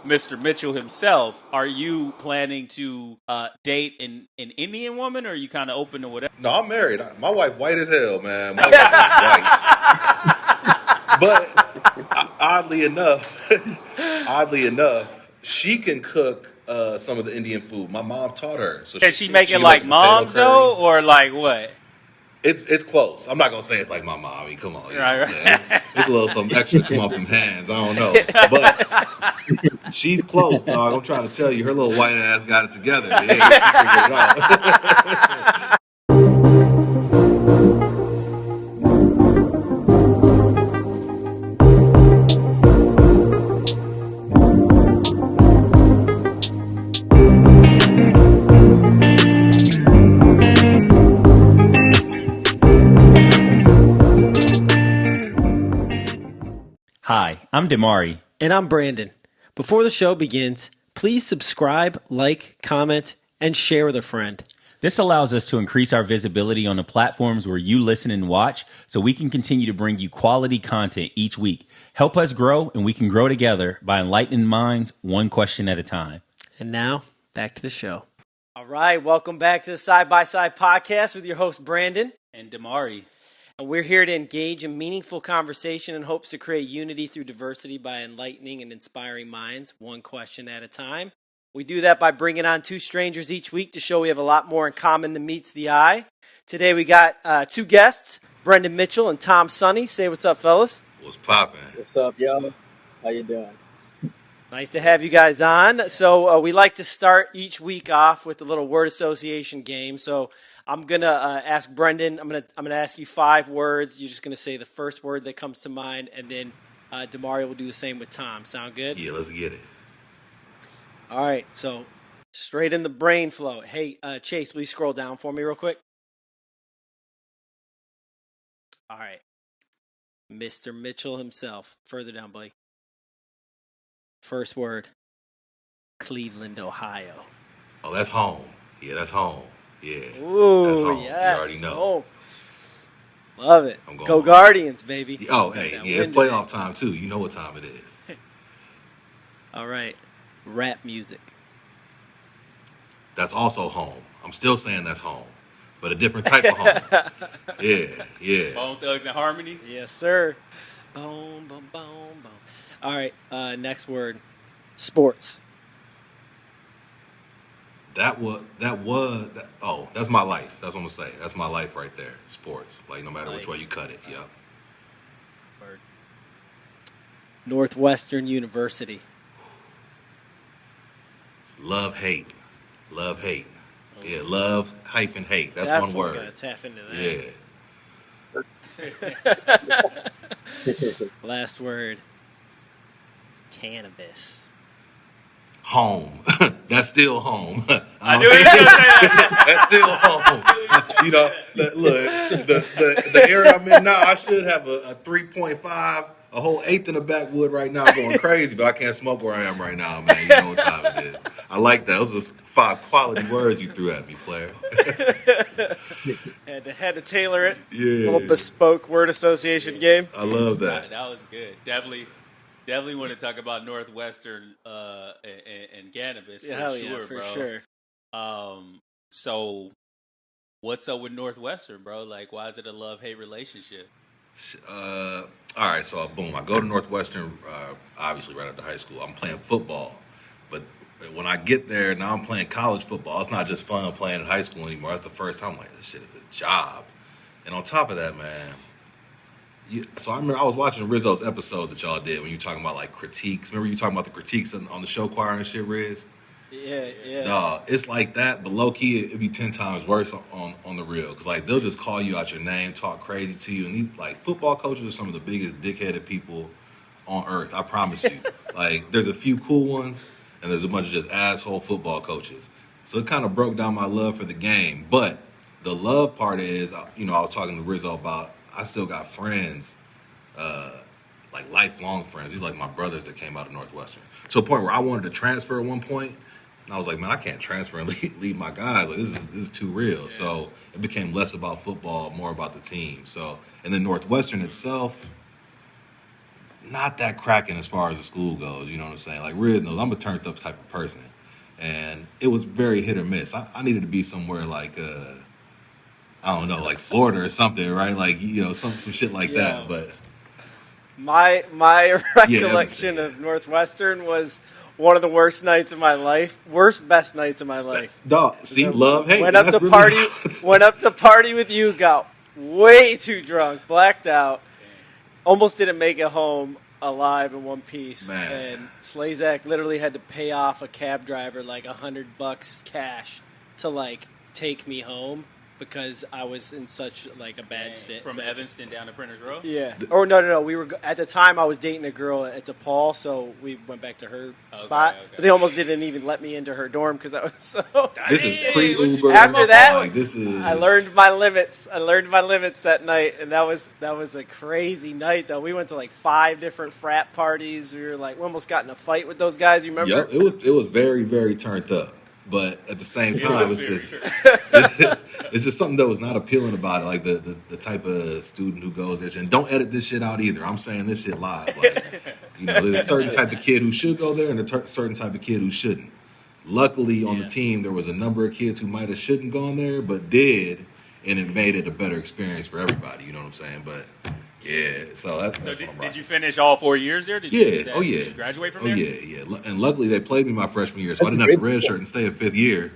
Mr. Mitchell himself, are you planning to date an Indian woman, or are you kind of open to whatever? No, I'm married. My wife white as hell, man. My wife is white. But oddly enough, she can cook some of the Indian food. My mom taught her. So Can she make it like mom's though, or like what? It's close. I'm not gonna say it's like my mom. I mean, come on, you know what I'm saying? Right. It's a little something extra come off them hands. I don't know, but she's close, dog. I'm trying to tell you, her little white ass got it together. Yeah, she figured it out. Hi, I'm Dimari. And I'm Brandon. Before the show begins, please subscribe, like, comment, and share with a friend. This allows us to increase our visibility on the platforms where you listen and watch so we can continue to bring you quality content each week. Help us grow, and we can grow together by enlightening minds one question at a time. And now, back to the show. All right, welcome back to the Side by Side podcast with your host, Brandon. And Dimari. And we're here to engage in meaningful conversation in hopes to create unity through diversity by enlightening and inspiring minds, one question at a time. We do that by bringing on two strangers each week to show we have a lot more in common than meets the eye. Today we got two guests, Brendan Mitchell and Tom Sonny. Say what's up, fellas. What's poppin'? What's up, y'all? How you doing? Nice to have you guys on. So we like to start each week off with a little word association game. So I'm gonna ask Brendan. I'm gonna ask you 5 words. You're just gonna say the first word that comes to mind, and then Dimari will do the same with Tom. Sound good? Yeah, let's get it. All right. So straight in the brain flow. Hey, Chase, will you scroll down for me real quick? All right. Mr. Mitchell himself. Further down, buddy. First word. Cleveland, Ohio. Oh, that's home. Yeah, that's home. Yeah. Ooh, that's home. yes. You already know. Home. Love it. I'm going Go home. Guardians, baby. Oh, hey, yeah, it's playoff time too. You know what time it is. All right. Rap music. That's also home. I'm still saying that's home, but a different type of home. Yeah. Bone Thugs and Harmony. Yes, sir. Boom, boom, boom, boom. All right. Next word. Sports. That's my life. That's what I'm gonna say. That's my life right there. Sports. Like no matter which way you cut it. Yep. Word. Northwestern University. Love, hate. Yeah, love hyphen hate. That's Definitely one word. gotta tap into that. Yeah. Last word. Cannabis. Home. That's still home. I knew you were going to say that. That's still home. You know, look, the area I'm in now, I should have a 3.5, a whole eighth in the backwood right now going crazy, but I can't smoke where I am right now, man. You know what time it is. I like that. Those are 5 quality words you threw at me, Flair. had to tailor it. Yeah. A little bespoke word association game. I love that. That was good. Definitely want to talk about Northwestern and cannabis For sure. So, what's up with Northwestern, bro? Like, why is it a love-hate relationship? All right, so boom, I go to Northwestern, obviously right after high school. I'm playing football, but when I get there, now I'm playing college football. It's not just fun playing in high school anymore. That's the first time I'm like, this shit is a job. And on top of that, man, so I remember I was watching Rizzo's episode that y'all did when you were talking about like critiques. Remember you talking about the critiques on the show choir and shit, Riz? Yeah. No, it's like that, but low key it'd be 10 times worse on the real. Cause like they'll just call you out your name, talk crazy to you, and these like football coaches are some of the biggest dickheaded people on earth. I promise you. Like there's a few cool ones, and there's a bunch of just asshole football coaches. So it kind of broke down my love for the game. But the love part is, I was talking to Rizzo about. I still got friends, like lifelong friends. These are like my brothers that came out of Northwestern. To a point where I wanted to transfer at one point, and I was like, man, I can't transfer and leave my guys. Like this is too real. Yeah. So it became less about football, more about the team. So and then Northwestern itself, not that cracking as far as the school goes. You know what I'm saying? Like Riz knows I'm a turned up type of person, and it was very hit or miss. I needed to be somewhere like I don't know, like Florida or something, right? Like some shit like that. But my yeah, recollection of Northwestern was one of the worst nights of my life, best nights of my life. Dog, see, love, hate. Went up to party with you, got way too drunk, blacked out, almost didn't make it home alive in one piece. Man. And Slazak literally had to pay off a cab driver like $100 cash to like take me home because I was in such like a bad state. From Evanston down to Printers Row? Yeah. Or no. We were at the time I was dating a girl at DePaul, so we went back to her spot. Okay. But they almost didn't even let me into her dorm because I was so. This is pre-Uber. After that, like, this is. I learned my limits. That night, and that was a crazy night. Though we went to like 5 different frat parties. We almost got in a fight with those guys. You remember? Yep, it was very, very turned up. But at the same time, it's just something that was not appealing about it. Like the type of student who goes there and don't edit this shit out either. I'm saying this shit live. Like, there's a certain type of kid who should go there and a certain type of kid who shouldn't. Luckily, on the team, there was a number of kids who might have shouldn't gone there, but did, and it made it a better experience for everybody. You know what I'm saying? But yeah, so that's what I'm Did you finish all 4 years there? Did yeah. You, Did you graduate from there? Yeah. And luckily, they played me my freshman year, so I didn't have to redshirt and stay a 5th year.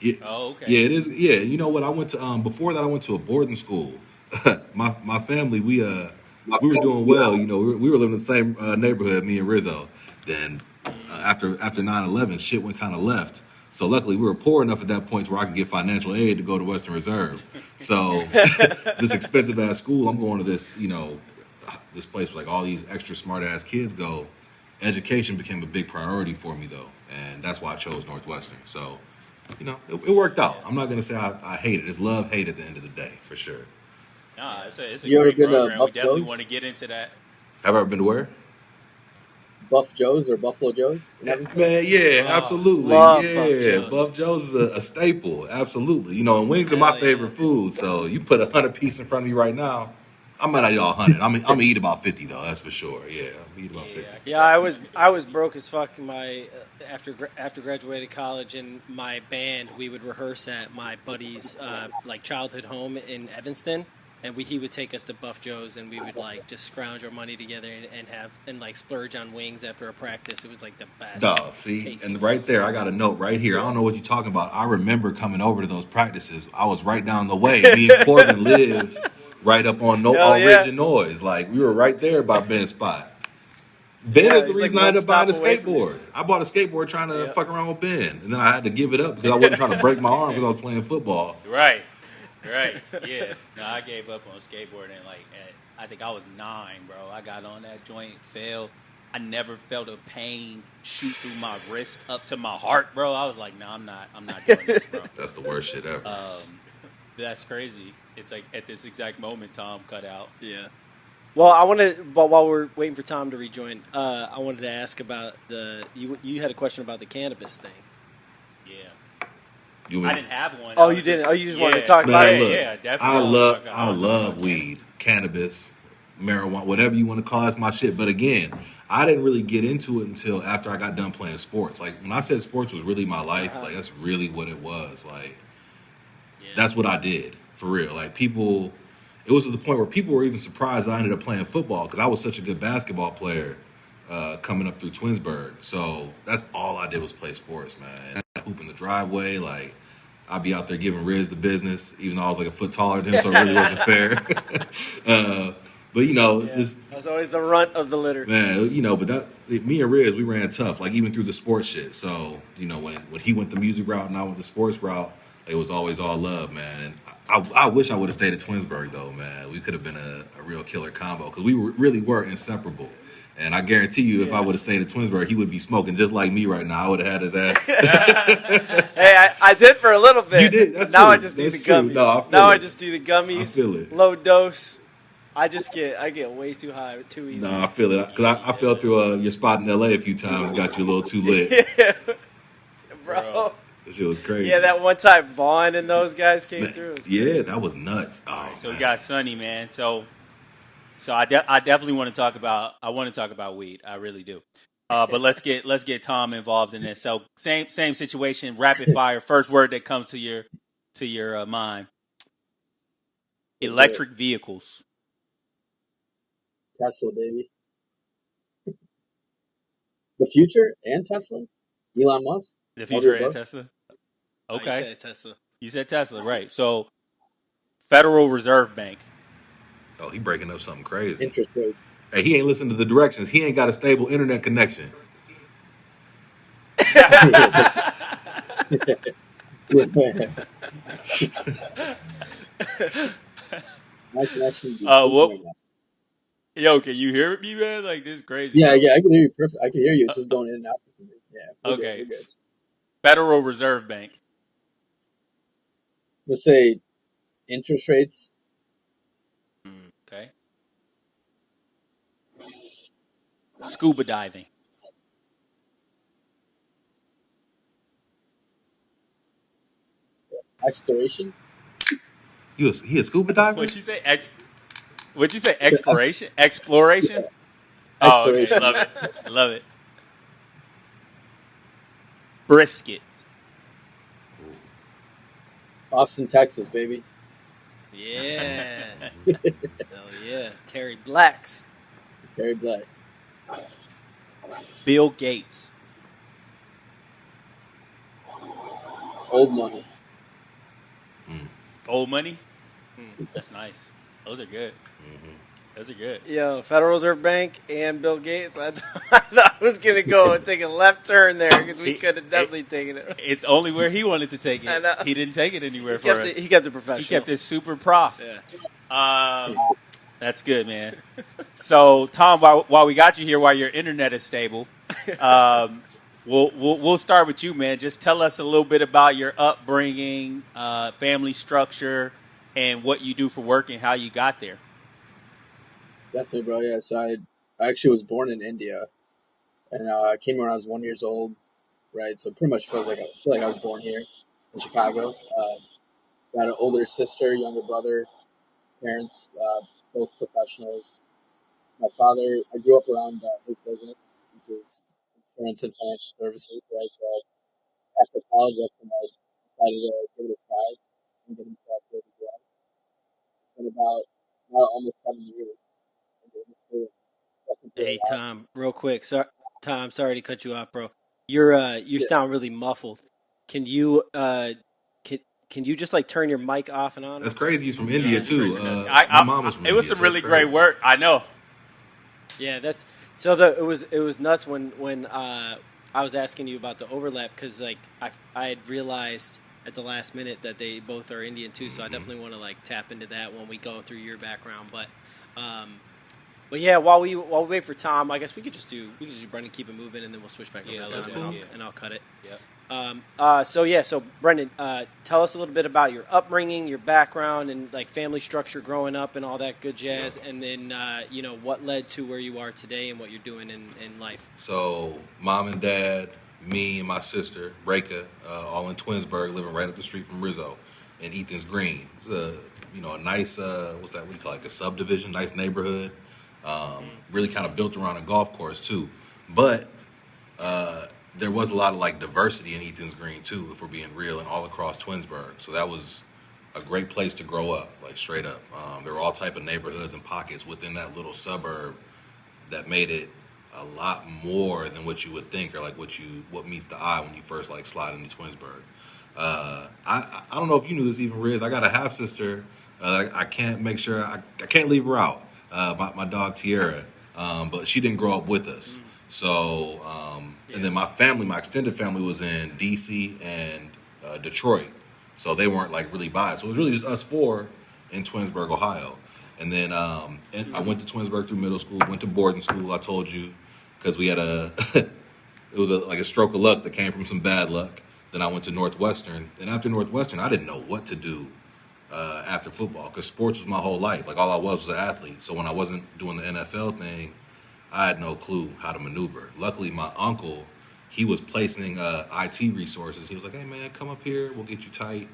Yeah, okay. Yeah, it is. Yeah, you know what? I went to before that. I went to a boarding school. my family, we were doing well. We were living in the same neighborhood, me and Rizzo. Then after 9/11, shit went kind of left. So luckily, we were poor enough at that point where I could get financial aid to go to Western Reserve. So this expensive ass school, I'm going to this this place where like all these extra smart ass kids go. Education became a big priority for me though, and that's why I chose Northwestern. So. It worked out. I'm not going to say I hate it. It's love-hate at the end of the day, for sure. Nah, it's a You ever great been to program. We Buff definitely Joe's? want to get into that. Have I ever been to where? Buff Joe's or Buffalo Joe's? in Evanston? Man, yeah, absolutely. Love Yeah, Buff Joe's. Buff Joe's is a staple. Absolutely. And wings are my favorite food. So you put 100 piece in front of me right now, I might not eat all 100. I'm gonna eat about 50 though. That's for sure. Yeah, I'm eat about 50. Yeah, I was broke as fuck in my after graduated college. In my band, we would rehearse at my buddy's like childhood home in Evanston, and he would take us to Buff Joe's, and we would like just scrounge our money together and like splurge on wings after a practice. It was like the best. Dog, see, and right there, I got a note right here. I don't know what you're talking about. I remember coming over to those practices. I was right down the way. Me and Corbin lived right up on Ridge and Noise. Like, we were right there by Ben's spot. Ben is the reason I ended up buying a skateboard. I bought a skateboard trying to fuck around with Ben. And then I had to give it up because I wasn't trying to break my arm because I was playing football. Right. Yeah. No, I gave up on skateboarding I think I was 9, bro. I got on that joint, fell. I never felt a pain shoot through my wrist up to my heart, bro. I was like, no, I'm not doing this, bro. That's the worst shit ever. That's crazy. It's like at this exact moment, Tom cut out. Yeah. Well, but while we're waiting for Tom to rejoin, I wanted to ask about you had a question about the cannabis thing. Yeah. I didn't have one. Oh, you didn't? Oh, you just wanted to talk about it? Look, Yeah, definitely. I love weed, cannabis, marijuana, whatever you want to call it, it's my shit. But again, I didn't really get into it until after I got done playing sports. Like, when I said sports was really my life, like, that's really what it was. Like, that's what I did, for real. Like, it was to the point where people were even surprised that I ended up playing football because I was such a good basketball player coming up through Twinsburg. So that's all I did was play sports, man. And hoop in the driveway, like, I'd be out there giving Riz the business, even though I was like a foot taller than him, so it really wasn't fair. But, just... I was always the runt of the litter. Man, me and Riz, we ran tough, like, even through the sports shit. So, when he went the music route and I went the sports route, it was always all love, man. And I wish I would have stayed at Twinsburg, though, man. We could have been a real killer combo because we really were inseparable. And I guarantee you, if I would have stayed at Twinsburg, he would be smoking just like me right now. I would have had his ass. Hey, I did for a little bit. You did. That's now true. I just do the gummies. No, I just do the gummies. I feel it. Low dose. I get way too high, too easy. No, I feel it. Because I fell through your spot in L.A. a few times and got you a little too lit. Yeah. Bro. That shit was crazy. Yeah, that one time Vaughn and those guys came through. Yeah, that was nuts. Oh, so we got Sonny, man. So So I definitely want to talk about weed. I really do. But let's get Tom involved in this. So same situation. Rapid fire. First word that comes to your mind. Let's do it. Electric vehicles. Tesla, baby. The future and Tesla? Elon Musk? The All future the and above? Tesla. You Okay, said Tesla. you said Tesla, right? So Federal Reserve Bank. Oh, he breaking up something crazy. Interest rates. Hey, he ain't listening to the directions. He ain't got a stable internet connection. My connection is What? right now. Yo, can you hear me, man? Like this is crazy. Yeah, So, yeah, I can hear you perfect. I can hear you. It's just going in and out. Yeah, we're good. okay. We're good. Federal Reserve Bank. Let's say interest rates. Okay. Scuba diving. Exploration. He a scuba diver? What'd you say? What'd you say? Exploration? Exploration? Oh, okay. Exploration. Love it. Love it. Brisket. Austin, Texas, baby. Yeah. Hell yeah. Terry Blacks. Very black. Bill Gates. Old money. Old money. That's nice. Those are good. Those are good. Yo, Federal Reserve Bank and Bill Gates. I thought I was going to go and take a left turn there because we could have definitely taken it. It's only where he wanted to take I it. know. He didn't take it anywhere He for kept us. it, he kept it He professional. kept it super prof. Yeah. That's good, man. So, Tom, while we got you here, while your internet is stable, we'll start with you, man. Just tell us a little bit about your upbringing, family structure, and what you do for work and how you got there. Definitely, bro. Yeah. So I actually was born in India, and I came when I was 1 year old. Right. So pretty much feel like I was born here in Chicago. Got an older sister, younger brother. Parents, both professionals. My father, I grew up around his business, which is insurance and financial services. Right. So after college, that's when I decided to give it a try and get into that field as well. It's been about now almost 7 years in the industry. That's been really Hey, Tom, real quick. Tom, sorry to cut you off, bro. You Yeah. sound really muffled. Can you can you just like turn your mic off and on? That's real quick? crazy. He's from India too. My mom was from It India. was some So that's really crazy. great work. I know. Yeah, that's so. It was nuts when I was asking you about the overlap because like I had realized at the last minute that they both are Indian too. So I definitely want to like tap into that when we go through your background. But yeah, while we wait for Tom, I guess we could just do Brendan, keep it moving, and then we'll switch back over to that's Tom, cool. and I'll cut it. Yep. So Brendan, tell us a little bit about your upbringing, your background, and like family structure growing up and all that good jazz, and then what led to where you are today and what you're doing in life. So, mom and dad, me and my sister, Reka, all in Twinsburg, living right up the street from Rizzo in Ethan's Green. It's a nice, what's that, what do you call it, like a subdivision, nice neighborhood. Really kind of built around a golf course, too. But there was a lot of, like, diversity in Ethan's Green, too, if we're being real, and all across Twinsburg. So that was a great place to grow up, like, straight up. There were all type of neighborhoods and pockets within that little suburb that made it a lot more than what you would think, or like what meets the eye when you first like slide into Twinsburg. I don't know if you knew this even, Riz. I got a half sister. I can't make sure I can't leave her out. My dog Tierra, but she didn't grow up with us. So and then my extended family was in D.C. and Detroit, so they weren't like really by it. So it was really just us four in Twinsburg, Ohio. And then and I went to Twinsburg through middle school, went to boarding school, I told you, because we had it was like a stroke of luck that came from some bad luck. Then I went to Northwestern. And after Northwestern, I didn't know what to do after football because sports was my whole life. Like all I was an athlete. So when I wasn't doing the NFL thing, I had no clue how to maneuver. Luckily, my uncle, he was placing IT resources. He was like, hey, man, come up here. We'll get you tight,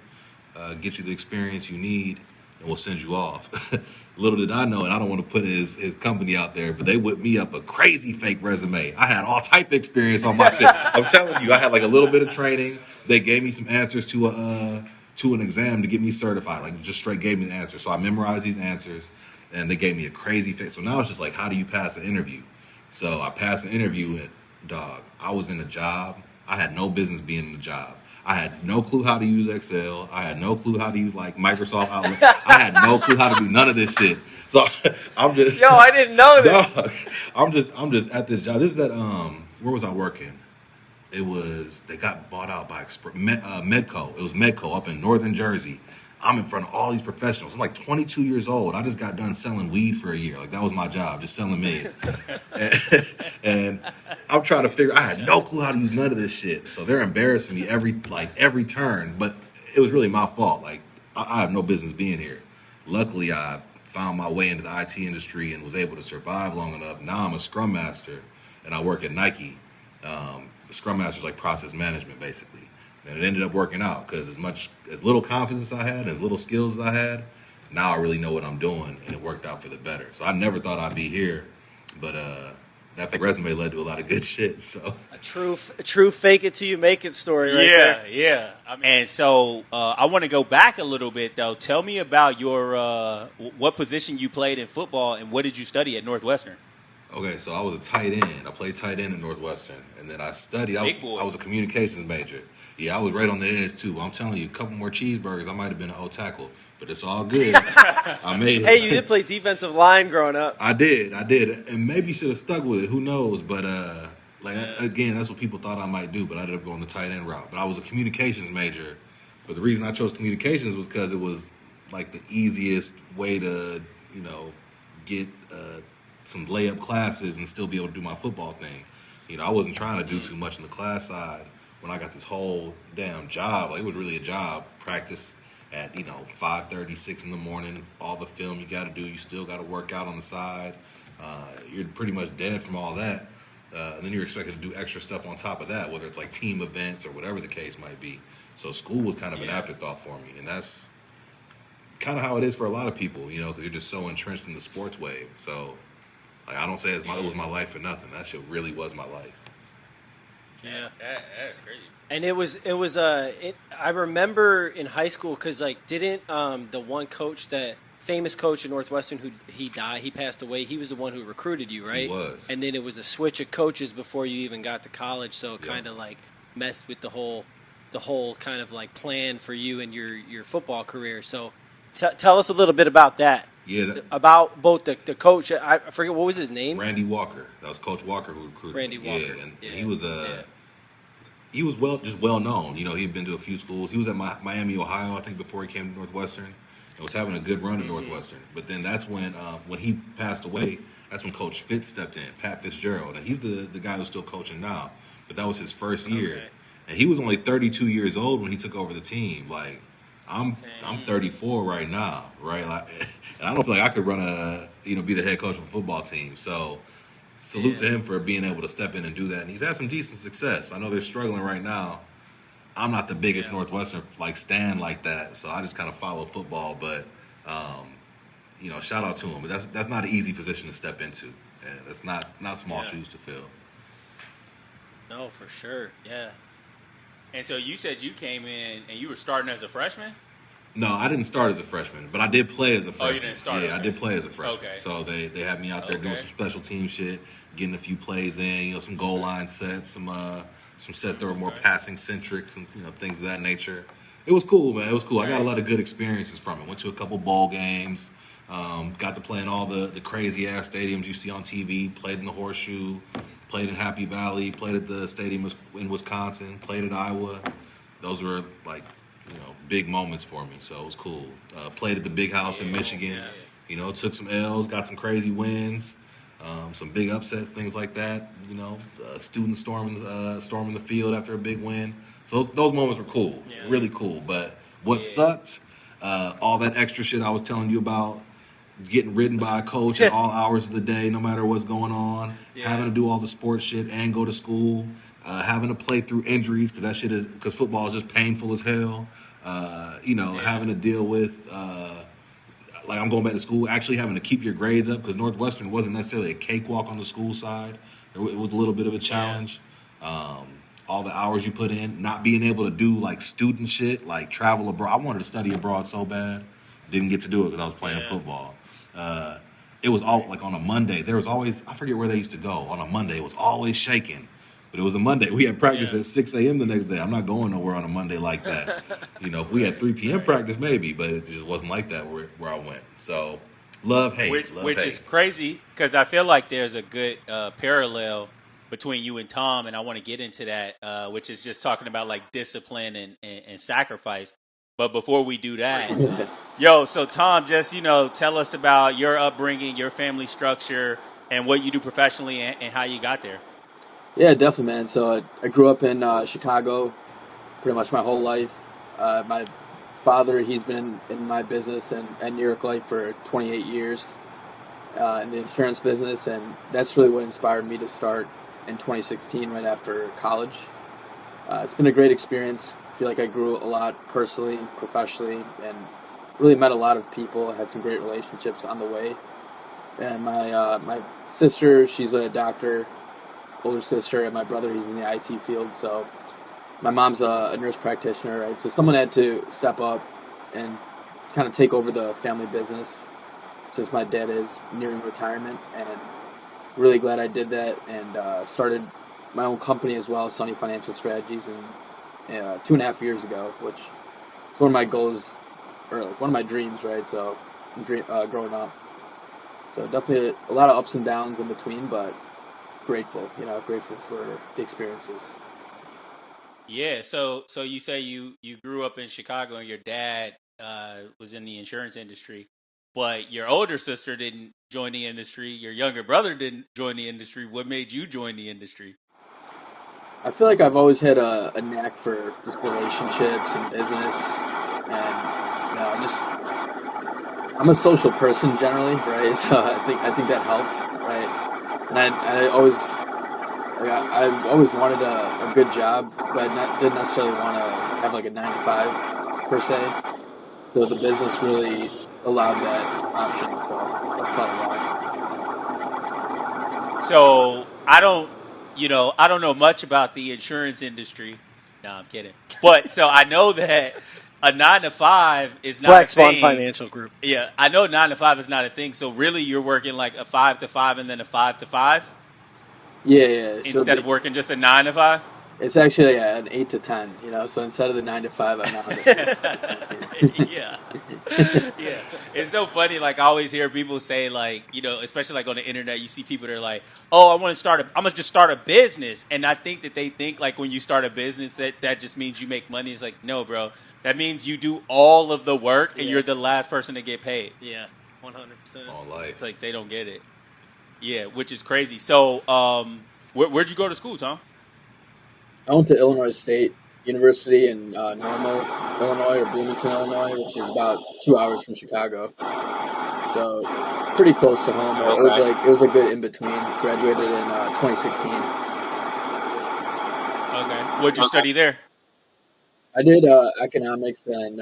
get you the experience you need. and we'll send you off. Little did I know, and I don't want to put his company out there, but they whipped me up a crazy fake resume. I had all type of experience on my shit. I'm telling you, I had like a little bit of training. They gave me some answers to an exam to get me certified. Like just straight gave me the answers. So I memorized these answers, and they gave me a crazy fake. So now it's just like, how do you pass an interview? So I passed an interview, and dog, I was in a job. I had no business being in a job. I had no clue how to use Excel. I had no clue how to use like Microsoft Outlook. I had no clue how to do none of this shit. So I'm just Yo, I didn't know this. dog, I'm just at this job. This is at where was I working? It was they got bought out by Medco. It was Medco up in northern Jersey. I'm in front of all these professionals. I'm like 22 years old. I just got done selling weed for a year. Like that was my job, just selling mids. and I'm trying to figure. I had no clue how to use none of this shit. So they're embarrassing me every turn. But it was really my fault. Like I have no business being here. Luckily, I found my way into the IT industry and was able to survive long enough. Now I'm a Scrum Master, and I work at Nike. Scrum Master is like process management, basically. And it ended up working out because as little confidence I had, as little skills as I had, now I really know what I'm doing, and it worked out for the better. So I never thought I'd be here, but that fake resume led to a lot of good shit. So A true fake it till you make it story right there. Yeah. And so I want to go back a little bit, though. Tell me about your what position you played in football, and what did you study at Northwestern? okay, so I was a tight end. I played tight end at Northwestern, and then I studied. Big boy. I was a communications major. Yeah, I was right on the edge too. But I'm telling you, a couple more cheeseburgers, I might have been an O tackle, but it's all good. I made it. Hey, you did play defensive line growing up. I did, and maybe should have stuck with it. Who knows? But again, that's what people thought I might do. But I ended up going the tight end route. But I was a communications major. But the reason I chose communications was because it was like the easiest way to, get some layup classes and still be able to do my football thing. I wasn't trying to do too much on the class side when I got this whole damn job. Like, it was really a job. Practice at 5:30, 6 in the morning. All the film you got to do. You still got to work out on the side. You're pretty much dead from all that. And then you're expected to do extra stuff on top of that, whether it's like team events or whatever the case might be. So school was kind of an afterthought for me, and that's kind of how it is for a lot of people, because you're just so entrenched in the sports wave. So, like, I don't say it was my life for nothing. That shit really was my life. Yeah, That's crazy. and it was. I remember in high school because didn't the one coach famous coach at Northwestern he passed away. He was the one who recruited you, right? He was. And then it was a switch of coaches before you even got to college, so it kind of messed with the whole kind of plan for you and your football career. So tell us a little bit about that. Yeah. About both the coach. I forget what was his name. Randy Walker. That was Coach Walker who recruited Randy me. Walker. Yeah, and he was well known. He'd been to a few schools. He was at Miami, Ohio, I think, before he came to Northwestern, and was having a good run at Northwestern. But then that's when he passed away. That's when Coach Fitz stepped in, Pat Fitzgerald, and he's the guy who's still coaching now. But that was his first year, and he was only 32 years old when he took over the team. Like, I'm 34 right now, right? And I don't feel like I could run be the head coach of a football team. So salute to him for being able to step in and do that. And he's had some decent success. I know they're struggling right now. I'm not the biggest Northwestern stan like that, so I just kind of follow football. But shout out to him. But that's not an easy position to step into. Yeah, that's not small shoes to fill. No, for sure. Yeah. And so you said you came in and you were starting as a freshman? No, I didn't start as a freshman, but I did play as a freshman. Oh, you didn't start? Yeah, I did play as a freshman. Okay. So they had me out there doing some special team shit, getting a few plays in, some goal line sets, some sets that were more passing centric, some things of that nature. It was cool, man. It was cool. I got a lot of good experiences from it. Went to a couple bowl games, got to play in all the crazy ass stadiums you see on TV. Played in the Horseshoe, played in Happy Valley, played at the stadium in Wisconsin, played at Iowa. Those were big moments for me, so it was cool. Played at the Big House in Michigan. Took some L's, got some crazy wins, some big upsets, things like that. Students storming the field after a big win. So those moments were cool, really cool. But what sucked, all that extra shit I was telling you about, getting ridden by a coach at all hours of the day, no matter what's going on, having to do all the sports shit and go to school, having to play through injuries because football is just painful as hell. Having to deal with like I'm going back to school, actually having to keep your grades up because Northwestern wasn't necessarily a cakewalk on the school side. It was a little bit of a challenge. All the hours you put in, not being able to do like student shit, like travel abroad. I wanted to study abroad so bad, didn't get to do it because I was playing football. It was all like on a Monday. There was always, I forget where they used to go. On a Monday, it was always shaking. But it was a Monday. We had practice at 6 a.m. the next day. I'm not going nowhere on a Monday like that. If we had 3 p.m. practice, maybe, but it just wasn't like that where I went. So, love, hate. Which is crazy because I feel like there's a good parallel between you and Tom, and I want to get into that, which is just talking about like discipline and sacrifice. But before we do that, so Tom, just, tell us about your upbringing, your family structure, and what you do professionally and how you got there. Yeah, definitely, man. So I grew up in Chicago pretty much my whole life. My father, he's been in my business and New York Life for 28 years in the insurance business, and that's really what inspired me to start in 2016 right after college. It's been a great experience. I feel like I grew a lot personally, professionally, and really met a lot of people. Had some great relationships on the way. And my sister, she's a doctor, older sister, and my brother, he's in the IT field. So my mom's a nurse practitioner, right? So someone had to step up and kind of take over the family business since my dad is nearing retirement, and really glad I did that and started my own company as well, Sunny Financial Strategies, and 2.5 years ago, which is one of my goals, or like one of my dreams, right? So growing up, so definitely a lot of ups and downs in between, but grateful for the experiences. Yeah, so you say you grew up in Chicago and your dad was in the insurance industry, but your older sister didn't join the industry. Your younger brother didn't join the industry. What made you join the industry? I feel like I've always had a knack for just relationships and business, and I'm a social person generally, right? So I think that helped, right? And I always wanted a good job, but didn't necessarily want to have like a 9 to 5 per se. So the business really allowed that option. So that's probably why. So I don't know much about the insurance industry. No, I'm kidding. But so I know that a 9 to 5 is not Black a Swan thing. Financial Group. Yeah, I know 9 to 5 is not a thing. So really, you're working like a 5 to 5 and then a 5 to 5 Yeah. So instead of working just a 9 to 5. it's actually an 8 to 10. So instead of the 9 to 5, I'm now Yeah. Yeah. It's so funny. Like, I always hear people say, like, especially like on the internet, you see people that are like, oh, I'm going to just start a business. And I think that they think like when you start a business that just means you make money. It's like, no, bro. That means you do all of the work and you're the last person to get paid. Yeah, 100%. All life. It's like they don't get it. Yeah, which is crazy. So, where'd you go to school, Tom? I went to Illinois State University in Normal, Illinois, or Bloomington, Illinois, which is about 2 hours from Chicago. So pretty close to home. Okay. It was a good in between. Graduated in 2016. Okay. What'd you study there? I did economics and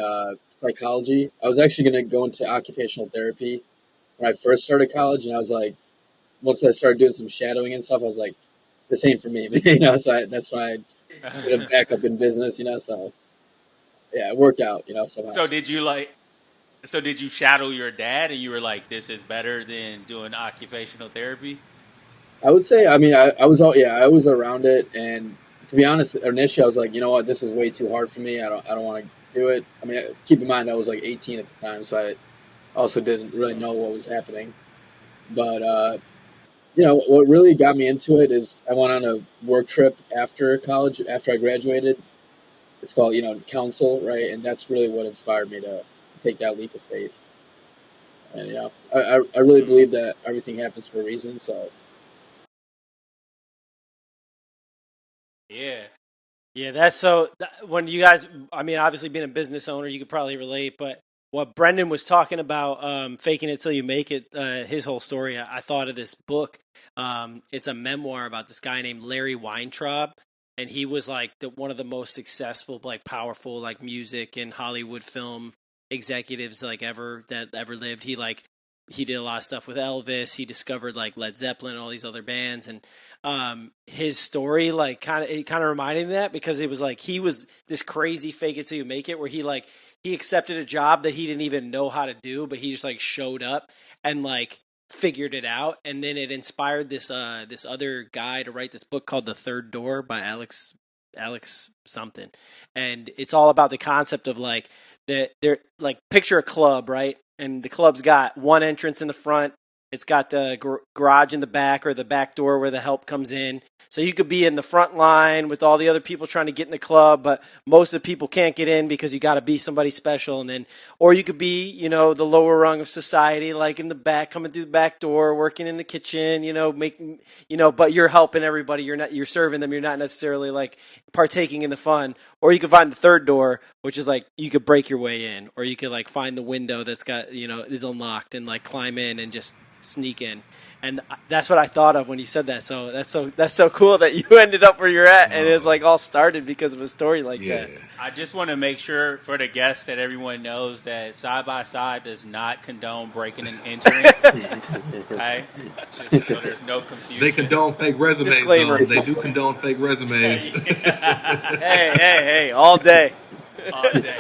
psychology. I was actually going to go into occupational therapy when I first started college, and I was like, once I started doing some shadowing and stuff, I was like, this ain't for me, So that's why I did a backup in business, So yeah, it worked out, somehow. So did you shadow your dad and you were like, this is better than doing occupational therapy? I would say, I mean, I was around it, and to be honest, initially I was like, you know what, this is way too hard for me. I don't want to do it. I mean, keep in mind I was like 18 at the time, so I also didn't really know what was happening. But what really got me into it is I went on a work trip after college, after I graduated. It's called, counsel, right? And that's really what inspired me to take that leap of faith. And I really believe that everything happens for a reason. So Yeah. Yeah, that's so. When you guys, I mean, obviously being a business owner, you could probably relate. But what Brendan was talking about, faking it till you make it, his whole story, I thought of this book. It's a memoir about this guy named Larry Weintraub, and he was like one of the most successful, like powerful, like music and Hollywood film executives like ever lived. He did a lot of stuff with Elvis. He discovered like Led Zeppelin and all these other bands, and his story like kind of reminded me of that, because it was like he was this crazy fake it till you make it, where he accepted a job that he didn't even know how to do, but he just like showed up and like figured it out, and then it inspired this other guy to write this book called The Third Door by Alex something, and it's all about the concept of like they're like, picture a club, right? And the club's got one entrance in the front. It's got the garage in the back, or the back door where the help comes in. So you could be in the front line with all the other people trying to get in the club, but most of the people can't get in because you got to be somebody special. And then, or you could be, the lower rung of society, like in the back, coming through the back door, working in the kitchen, making, but you're helping everybody. You're serving them. You're not necessarily like partaking in the fun. Or you could find the third door, which is like you could break your way in, or you could like find the window that's got, is unlocked, and like climb in and just sneak in. And that's what I thought of when you said that. So that's so cool that you ended up where you're at, and it's like all started because of a story like that. I just want to make sure for the guests that everyone knows that Side by Side does not condone breaking and entering. Okay, just so there's no confusion. They condone fake resumes. Disclaimer. Though. They do condone fake resumes. Hey, all day. All day.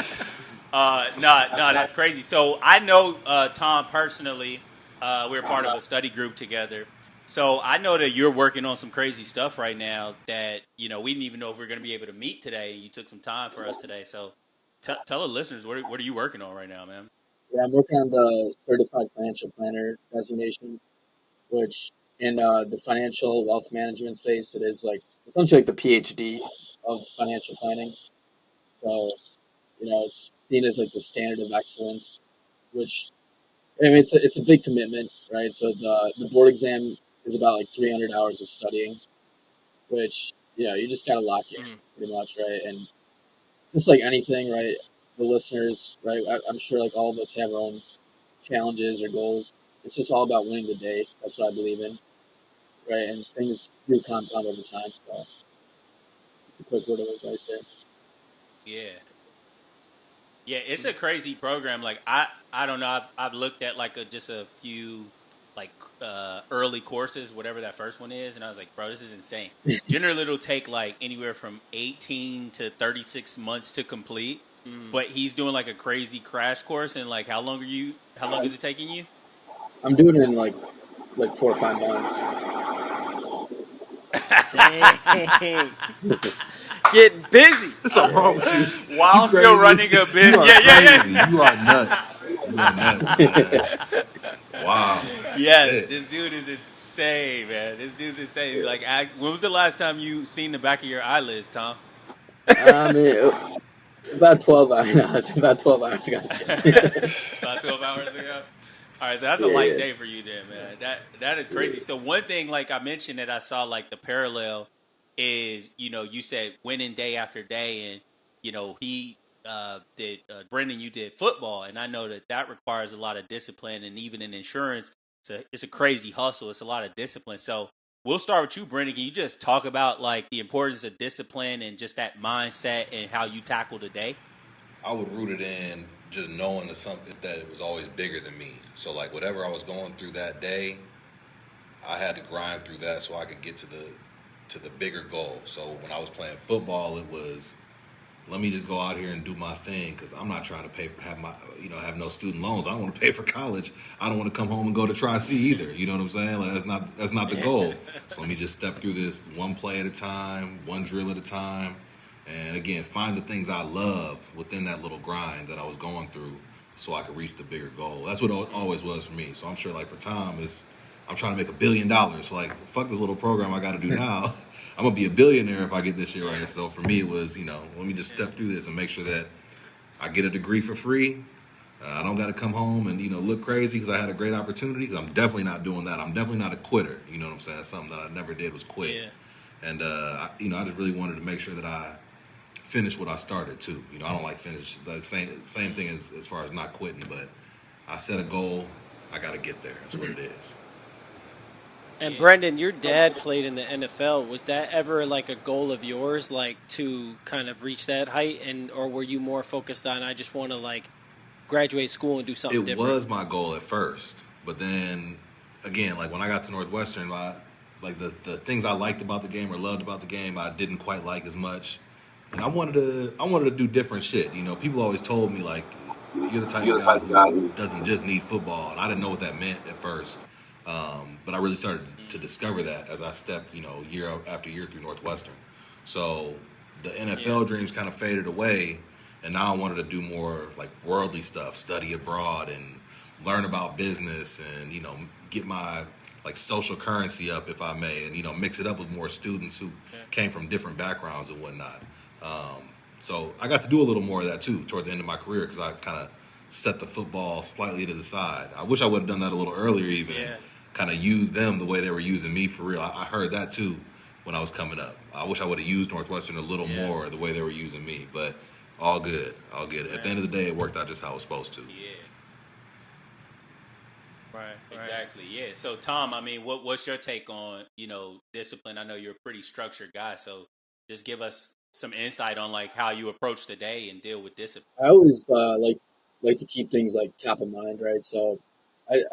No, that's crazy. So I know Tom personally. We're part of a study group together. So I know that you're working on some crazy stuff right now that, we didn't even know if we were going to be able to meet today. You took some time for us today. So tell the listeners, what are you working on right now, man? Yeah, I'm working on the Certified Financial Planner designation, which in the financial wealth management space, it is like essentially like the PhD of financial planning. So, it's seen as like the standard of excellence, which, I mean, it's a big commitment, right? So the board exam is about like 300 hours of studying, which, you just got to lock in pretty much, right? And just like anything, right, the listeners, right, I'm sure like all of us have our own challenges or goals. It's just all about winning the day. That's what I believe in, right? And things do compound over time. So it's a quick word of advice there. Yeah, it's a crazy program. Like I don't know. I've looked at like just a few like early courses, whatever that first one is, and I was like, bro, this is insane. Generally, it'll take like anywhere from 18 to 36 months to complete. But he's doing like a crazy crash course, and like how long is it taking you? I'm doing it in like 4 or 5 months. Dang. Getting busy. What's wrong with you? While still running a business. Yeah. You are nuts. Man. Wow. Yes, Shit. this dude is insane, man. This dude's insane. Like, when was the last time you seen the back of your eyelids, Tom? I mean, about 12 hours. No, it's about 12 hours ago. About 12 hours ago? All right, so that's a light day for you then, man. That is crazy. So one thing, like I mentioned that I saw, like the parallel is, you said winning day after day, and, he did, Brendan, you did football, and I know that requires a lot of discipline, and even in insurance, it's a crazy hustle. It's a lot of discipline. So we'll start with you, Brendan. Can you just talk about like the importance of discipline and just that mindset and how you tackle the day? I would root it in just knowing that it was always bigger than me. So like whatever I was going through that day, I had to grind through that so I could get to the bigger goal. So when I was playing football, it was, let me just go out here and do my thing, because I'm not trying to have no student loans. I don't want to pay for college. I don't want to come home and go to Tri-C either. You know what I'm saying? Like that's not the goal. So let me just step through this one play at a time, one drill at a time, and again find the things I love within that little grind that I was going through, so I could reach the bigger goal. That's what it always was for me. So I'm sure like for Tom, I'm trying to make $1 billion. So like fuck this little program I got to do now. I'm going to be a billionaire if I get this shit right here. So for me, it was, let me just step through this and make sure that I get a degree for free. I don't got to come home and, look crazy because I had a great opportunity, because I'm definitely not doing that. I'm definitely not a quitter. You know what I'm saying? That's something that I never did was quit. Yeah. And, I just really wanted to make sure that I finished what I started too. I don't like finish. The same thing as far as not quitting, but I set a goal. I got to get there. That's what it is. And Brendan, your dad played in the NFL. Was that ever like a goal of yours, like to kind of reach that height, or were you more focused on, I just want to like graduate school and do something It different? was my goal at first, but then again, like when I got to Northwestern, like the things I liked about the game or loved about the game, I didn't quite like as much, and I wanted to do different shit. You know, people always told me like, you're the type of guy who doesn't just need football, and I didn't know what that meant at first, but I really started to discover that as I stepped, year after year through Northwestern. So the NFL dreams kind of faded away, and now I wanted to do more like worldly stuff, study abroad and learn about business, and get my like social currency up, if I may, and mix it up with more students who came from different backgrounds and whatnot. So I got to do a little more of that too toward the end of my career, because I kind of set the football slightly to the side. I wish I would have done that a little earlier, even, and kind of used them the way they were using me for real. I heard that too when I was coming up. I wish I would have used Northwestern a little more the way they were using me, but all good, all good. At the end of the day, it worked out just how it was supposed to. Yeah. Right. Exactly. Yeah. So Tom, I mean, what's your take on, discipline? I know you're a pretty structured guy, so just give us some insight on like how you approach the day and deal with discipline. I always like to keep things like top of mind, right? So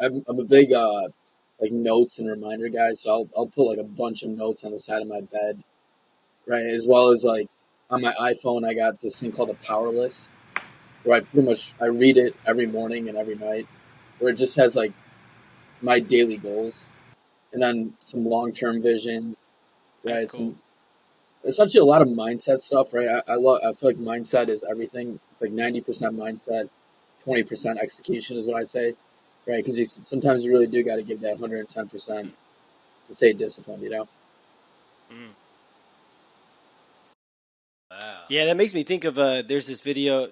I'm a big like notes and reminder guy. So I'll put like a bunch of notes on the side of my bed, right? As well as like on my iPhone, I got this thing called a Power List, where I read it every morning and every night, where it just has like my daily goals and then some long term visions, That's right? cool. Essentially a lot of mindset stuff, right? I feel like mindset is everything. It's like 90% mindset, 20% execution is what I say, right? Because sometimes you really do got to give that 110% to stay disciplined, Mm. Wow. Yeah, that makes me think of there's this video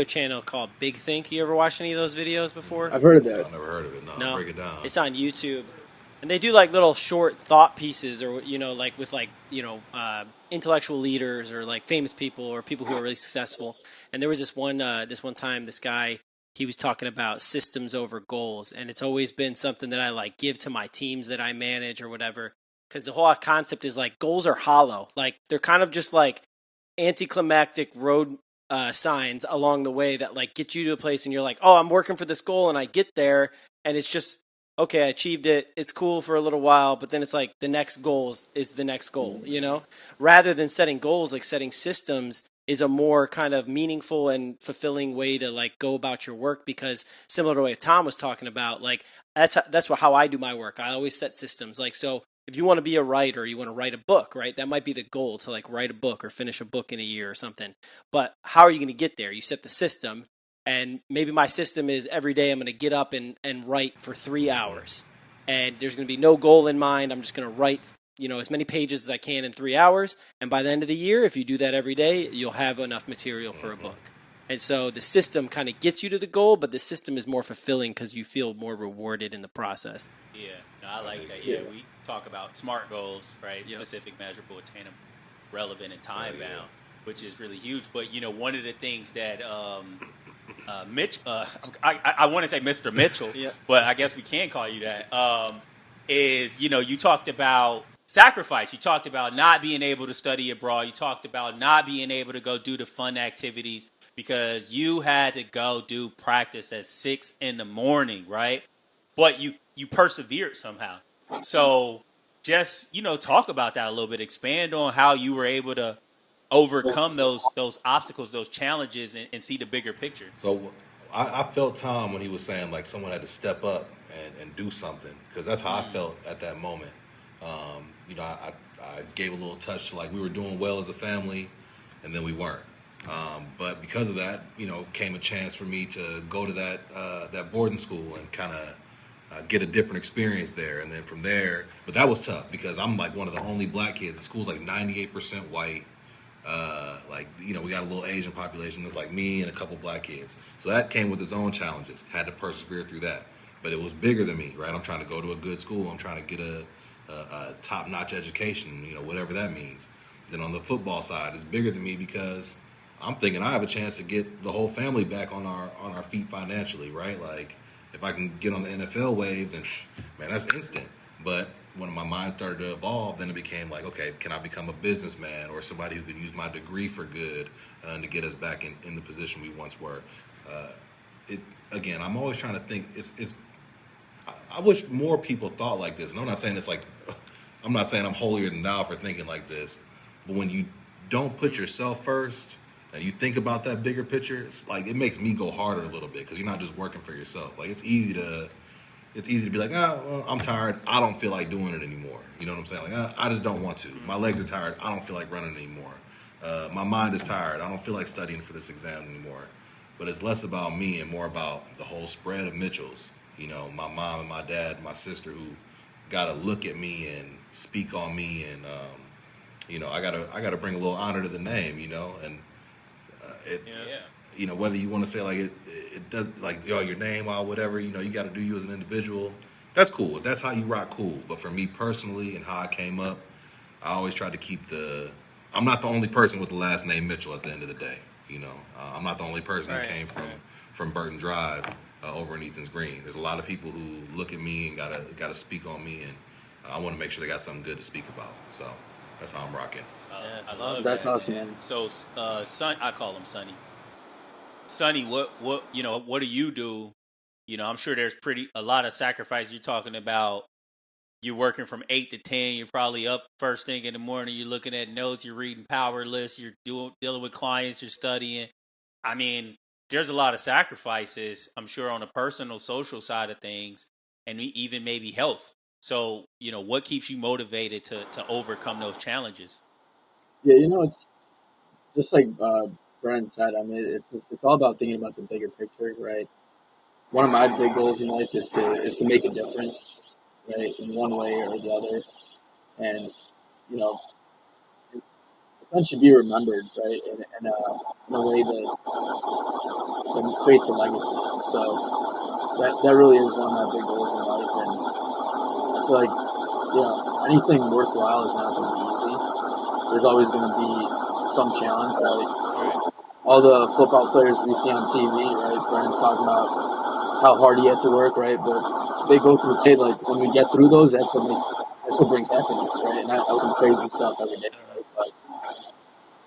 channel called Big Think. You ever watched any of those videos before? I've heard of that. I've never heard of it. No, No, break it down. it's on YouTube, and they do like little short thought pieces, or like with like intellectual leaders or like famous people or people who are really successful. And there was this one time this guy, he was talking about systems over goals, and it's always been something that I like give to my teams that I manage or whatever, because the whole concept is like goals are hollow, like they're kind of just like anticlimactic road signs along the way that like get you to a place and you're like, oh, I'm working for this goal, and I get there and it's just okay, I achieved it. It's cool for a little while, but then it's like the next goal is the next goal, Rather than setting goals, like setting systems is a more kind of meaningful and fulfilling way to like go about your work, because similar to what Tom was talking about, like that's how I do my work. I always set systems. Like, so if you want to be a writer, you want to write a book, right? That might be the goal, to like write a book or finish a book in a year or something. But how are you going to get there? You set the system, and maybe my system is every day I'm going to get up and write for 3 hours. And there's going to be no goal in mind. I'm just going to write, as many pages as I can in 3 hours. And by the end of the year, if you do that every day, you'll have enough material for a book. And so the system kind of gets you to the goal, but the system is more fulfilling because you feel more rewarded in the process. Yeah, no, I like that. Yeah, we talk about SMART goals, right? Yep. Specific, measurable, attainable, relevant, and time bound, which is really huge. But one of the things that Mitch, I want to say Mr. Mitchell, but I guess we can call you that. Is you talked about sacrifice. You talked about not being able to study abroad. You talked about not being able to go do the fun activities because you had to go do practice at 6 a.m, right? But you persevered somehow. So just talk about that a little bit. Expand on how you were able to overcome those obstacles, those challenges, and see the bigger picture. So I felt Tom when he was saying like someone had to step up and do something, because that's how I felt at that moment. I gave a little touch to like we were doing well as a family, and then we weren't. But because of that, came a chance for me to go to that boarding school and kind of get a different experience there. And then from there, but that was tough because I'm like one of the only black kids. The school's like 98% white. We got a little Asian population. It's like me and a couple black kids. So that came with its own challenges. Had to persevere through that. But it was bigger than me, right? I'm trying to go to a good school. I'm trying to get a top-notch education, whatever that means. Then on the football side, it's bigger than me because I'm thinking I have a chance to get the whole family back on our feet financially, right? Like, if I can get on the NFL wave, then, man, that's instant. But when my mind started to evolve, then it became like, okay, can I become a businessman or somebody who could use my degree for good to get us back in the position we once were? it again, I'm always trying to think. I wish more people thought like this. And I'm not saying it's like, I'm not saying I'm holier than thou for thinking like this. But when you don't put yourself first and you think about that bigger picture, it's like it makes me go harder a little bit because you're not just working for yourself. Like it's easy to be like, well, I'm tired. I don't feel like doing it anymore. You know what I'm saying? Like, I just don't want to. My legs are tired. I don't feel like running anymore. My mind is tired. I don't feel like studying for this exam anymore. But it's less about me and more about the whole spread of Mitchells. You know, my mom and my dad, and my sister who got to look at me and speak on me, and you know, I gotta bring a little honor to the name. You know, and you know, whether you want to say like it does, like, yo, your name or whatever, you know, you got to do you as an individual. That's cool. If that's how you rock, cool. But for me personally and how I came up, I always tried to keep I'm not the only person with the last name Mitchell at the end of the day. You know, I'm not the only person who came from Burton Drive over in Ethan's Green. There's a lot of people who look at me and gotta speak on me, and I want to make sure they got something good to speak about. So that's how I'm rocking. I love That's that, awesome, man. man. So, Son, I call him Sonny. Sonny, what what do you do? You know, I'm sure there's a lot of sacrifice. You're talking about you're working from 8 to 10. You're probably up first thing in the morning. You're looking at notes. You're reading power lists. You're dealing with clients. You're studying. I mean, there's a lot of sacrifices, I'm sure, on the personal, social side of things, and even maybe health. So, you know, what keeps you motivated to overcome those challenges? Yeah, you know, it's just like Brian said. I mean, it's all about thinking about the bigger picture, right? One of my big goals in life is to make a difference, right, in one way or the other, and you know, it should be remembered, right, in a way that creates a legacy. So that really is one of my big goals in life, and I feel like, you know, anything worthwhile is not going to be easy. There's always going to be some challenge, right? All the football players we see on TV, right? Brandon's talking about how hard he had to work, right? But they go through it. Like when we get through those, that's what brings happiness, right? And I do some crazy stuff every day, right? But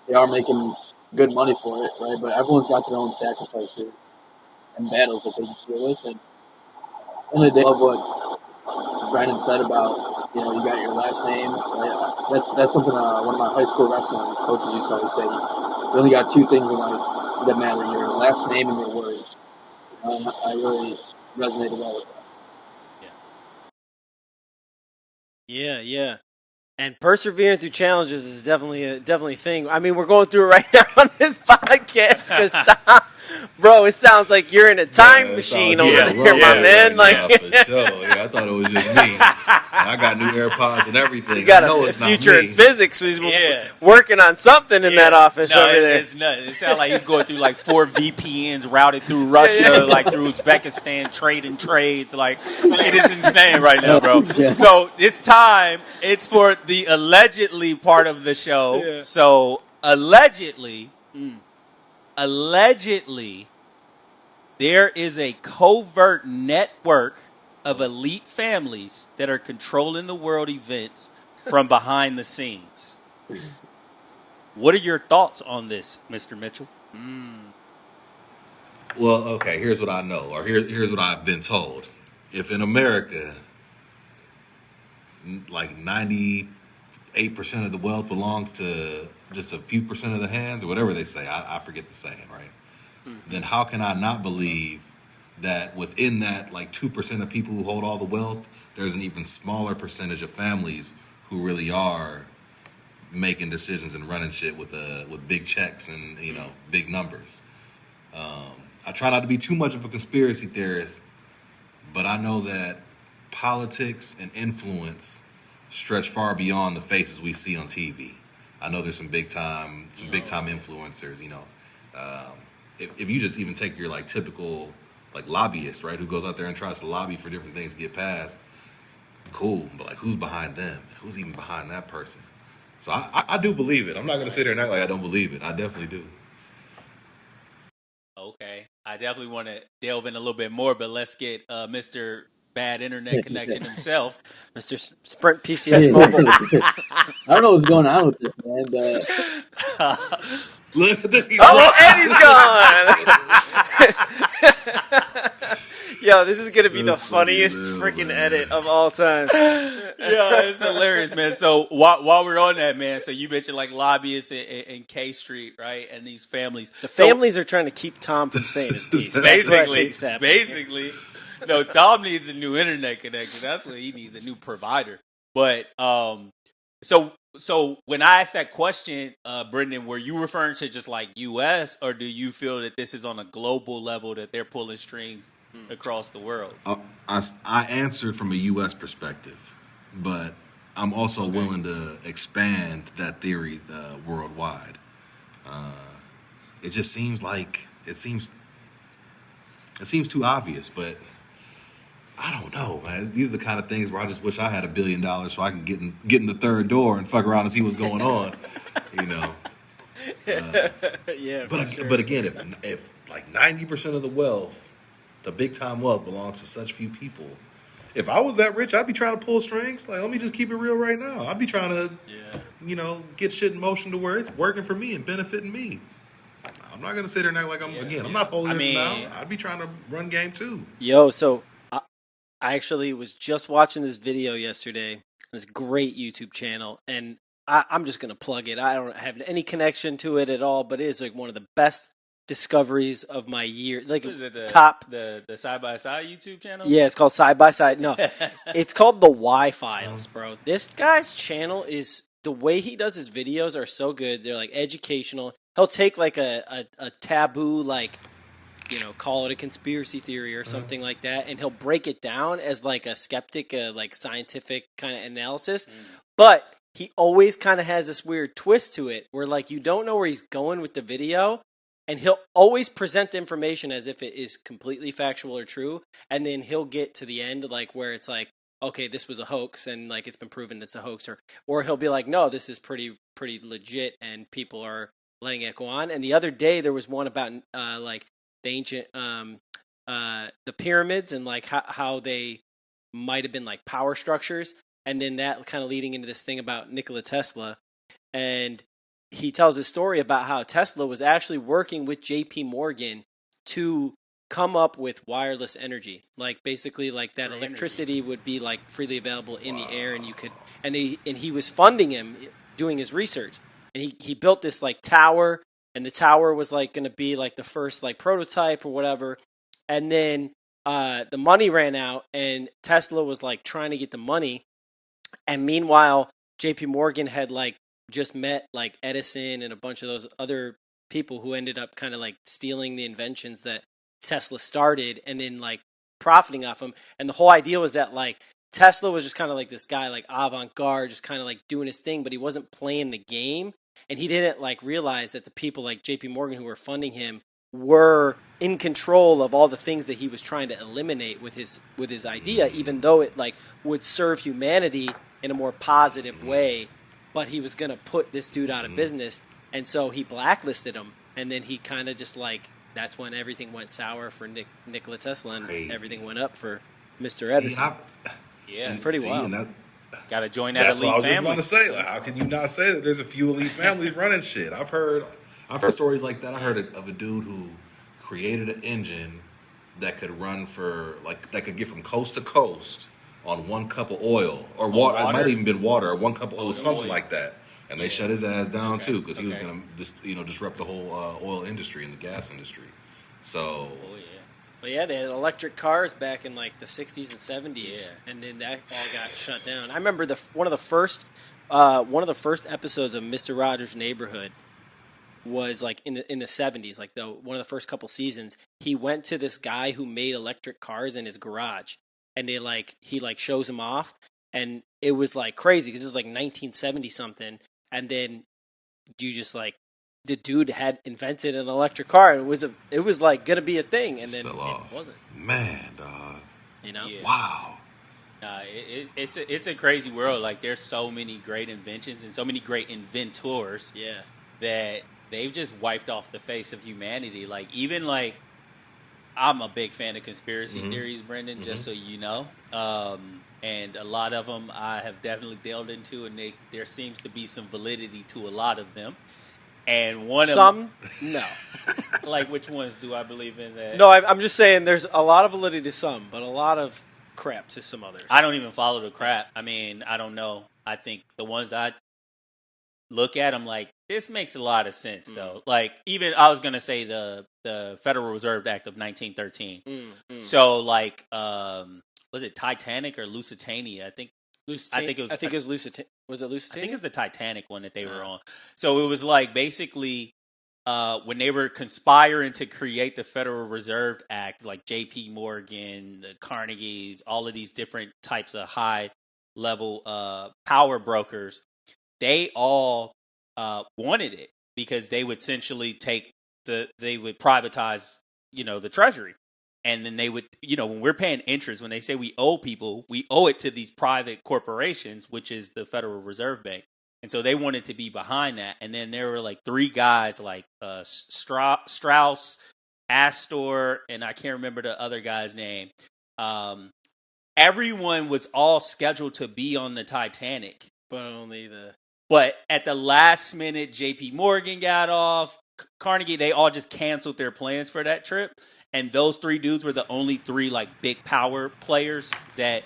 they are making good money for it, right? But everyone's got their own sacrifices and battles that they deal with. And at the end of the day, I love what Brandon said about, you know, you got your last name, right? That's something one of my high school wrestling coaches used to always say. You only got two things in life that matter: your last name and your word. I really resonated well with that. Yeah. And persevering through challenges is definitely a thing. I mean, we're going through it right now on this podcast because, Tom, bro, it sounds like you're in a time machine over there, my man. Like, for sure. Yeah, I thought it was just me. And I got new AirPods and everything. You got a future in physics. So he's working on something in that office over there. It's nuts. It sounds like he's going through like 4 VPNs routed through Russia, like through Uzbekistan, trading trades. Like, it is insane right now, bro. Yeah. So it's time. It's for the allegedly part of the show. Yeah. So allegedly, there is a covert network of elite families that are controlling the world events from behind the scenes. What are your thoughts on this, Mr. Mitchell? Well, okay, here's what I know, or here's what I've been told. If in America, like 98% of the wealth belongs to just a few percent of the hands, or whatever they say, I forget the saying, right? Then how can I not believe that within that, like 2% of people who hold all the wealth, there's an even smaller percentage of families who really are making decisions and running shit with big checks and, you know, big numbers. I try not to be too much of a conspiracy theorist, but I know that politics and influence stretch far beyond the faces we see on TV. I know there's some big time influencers. You know, if you just even take your like typical like lobbyist, right, who goes out there and tries to lobby for different things to get passed. Cool, but like who's behind them? Who's even behind that person? So I do believe it. I'm not gonna sit there and act like I don't believe it. I definitely do. Okay. I definitely want to delve in a little bit more, but let's get Mr. Bad Internet Connection himself. Mr. Sprint PCS Mobile. I don't know what's going on with this, man, but Look, and he's gone. Yo, this is gonna be the That's funny funniest as hell, freaking man. edit of all time. Yeah, it's hilarious, man. So while we're on that, man, so you mentioned like lobbyists in K Street, right? And these families. The families are trying to keep Tom from saying his piece. That's what I think is happening. Basically, no, Tom needs a new internet connection. That's what he needs, a new provider. But so when I asked that question, Brendan, were you referring to just like U.S. or do you feel that this is on a global level that they're pulling strings across the world? I answered from a U.S. perspective, but I'm also willing to expand that theory worldwide. It just seems like it seems too obvious, but I don't know, man. These are the kind of things where I just wish I had $1 billion so I can get in the third door and fuck around and see what's going on, you know. Yeah, But again, if like 90% of the wealth, the big time wealth, belongs to such few people, if I was that rich, I'd be trying to pull strings. Like, let me just keep it real right now. I'd be trying to, get shit in motion to where it's working for me and benefiting me. I'm not gonna sit here and act like I'm not holier than thou. I'd be trying to run game too. Yo, so I actually was just watching this video yesterday, this great YouTube channel, and I'm just going to plug it. I don't have any connection to it at all, but it is like one of the best discoveries of my year. Like, Is it top. The side-by-side YouTube channel? Yeah, it's called Side by Side. No, it's called The Y Files, bro. This guy's channel is, the way he does his videos are so good. They're like educational. He'll take like a taboo, like, call it a conspiracy theory or something like that, and he'll break it down as like a skeptic, like scientific kind of analysis. But he always kind of has this weird twist to it where like you don't know where he's going with the video, and he'll always present the information as if it is completely factual or true, and then he'll get to the end like where it's like, okay, this was a hoax and like it's been proven it's a hoax, or he'll be like, no, this is pretty legit and people are letting it go on. And the other day there was one about like the ancient the pyramids and like how they might have been like power structures, and then that kind of leading into this thing about Nikola Tesla. And he tells a story about how Tesla was actually working with JP Morgan to come up with wireless energy, like basically like that electricity would be like freely available in the air, and you could, and he was funding him doing his research, and he built this like tower. And the tower was like going to be like the first like prototype or whatever. And then the money ran out, and Tesla was like trying to get the money. And meanwhile, JP Morgan had like just met like Edison and a bunch of those other people who ended up kind of like stealing the inventions that Tesla started and then like profiting off them. And the whole idea was that like Tesla was just kind of like this guy, like avant-garde, just kind of like doing his thing, but he wasn't playing the game. And he didn't like realize that the people like JP Morgan who were funding him were in control of all the things that he was trying to eliminate with his idea, even though it like would serve humanity in a more positive way. But he was going to put this dude out of business. And so he blacklisted him. And then he kind of just like, that's when everything went sour for Nikola Tesla, and everything went up for Mr. Edison. It's pretty wild. Got to join that That's elite what I was family. just about to say. Like, how can you not say that there's a few elite families running shit? I've heard stories like that. I heard of a dude who created an engine that could run that could get from coast to coast on 1 cup of oil or water. It might have even been water or 1 cup of oil, something like that. And they shut his ass down too because he was going to disrupt the whole oil industry and the gas industry. So. Well, yeah, they had electric cars back in like the 60s and 70s, and then that all got shut down. I remember one of the first episodes of Mr. Rogers' Neighborhood was like in the 70s, like one of the first couple seasons. He went to this guy who made electric cars in his garage, and he shows him off, and it was like crazy because it was like 1970 something, and then you just like. The dude had invented an electric car, and it was like gonna be a thing, and then it wasn't. Man, dog. Wow. It's a crazy world. Like there's so many great inventions and so many great inventors. That they've just wiped off the face of humanity. Like even like I'm a big fan of conspiracy theories, Brendan. Just so you know. And a lot of them I have definitely delved into, and there seems to be some validity to a lot of them. And one some, of them, no. Like, which ones do I believe in? That No, I'm just saying there's a lot of validity to some, but a lot of crap to some others. I don't even follow the crap. I mean, I don't know. I think the ones I look at, I'm like, this makes a lot of sense, though. Like, even I was gonna say the Federal Reserve Act of 1913. So, like, was it Titanic or Lusitania? I think it was. I think it was Lusitania. Was it Lusitania? I think it's the Titanic one that they were on. So it was like basically when they were conspiring to create the Federal Reserve Act, like J.P. Morgan, the Carnegies, all of these different types of high level power brokers, they all wanted it because they would essentially they would privatize, the Treasury. And then they would, when we're paying interest, when they say we owe people, we owe it to these private corporations, which is the Federal Reserve Bank. And so they wanted to be behind that. And then there were like three guys like Strauss, Astor, and I can't remember the other guy's name. Everyone was all scheduled to be on the Titanic. But at the last minute, J.P. Morgan got off. Carnegie, they all just canceled their plans for that trip. And those three dudes were the only three like big power players that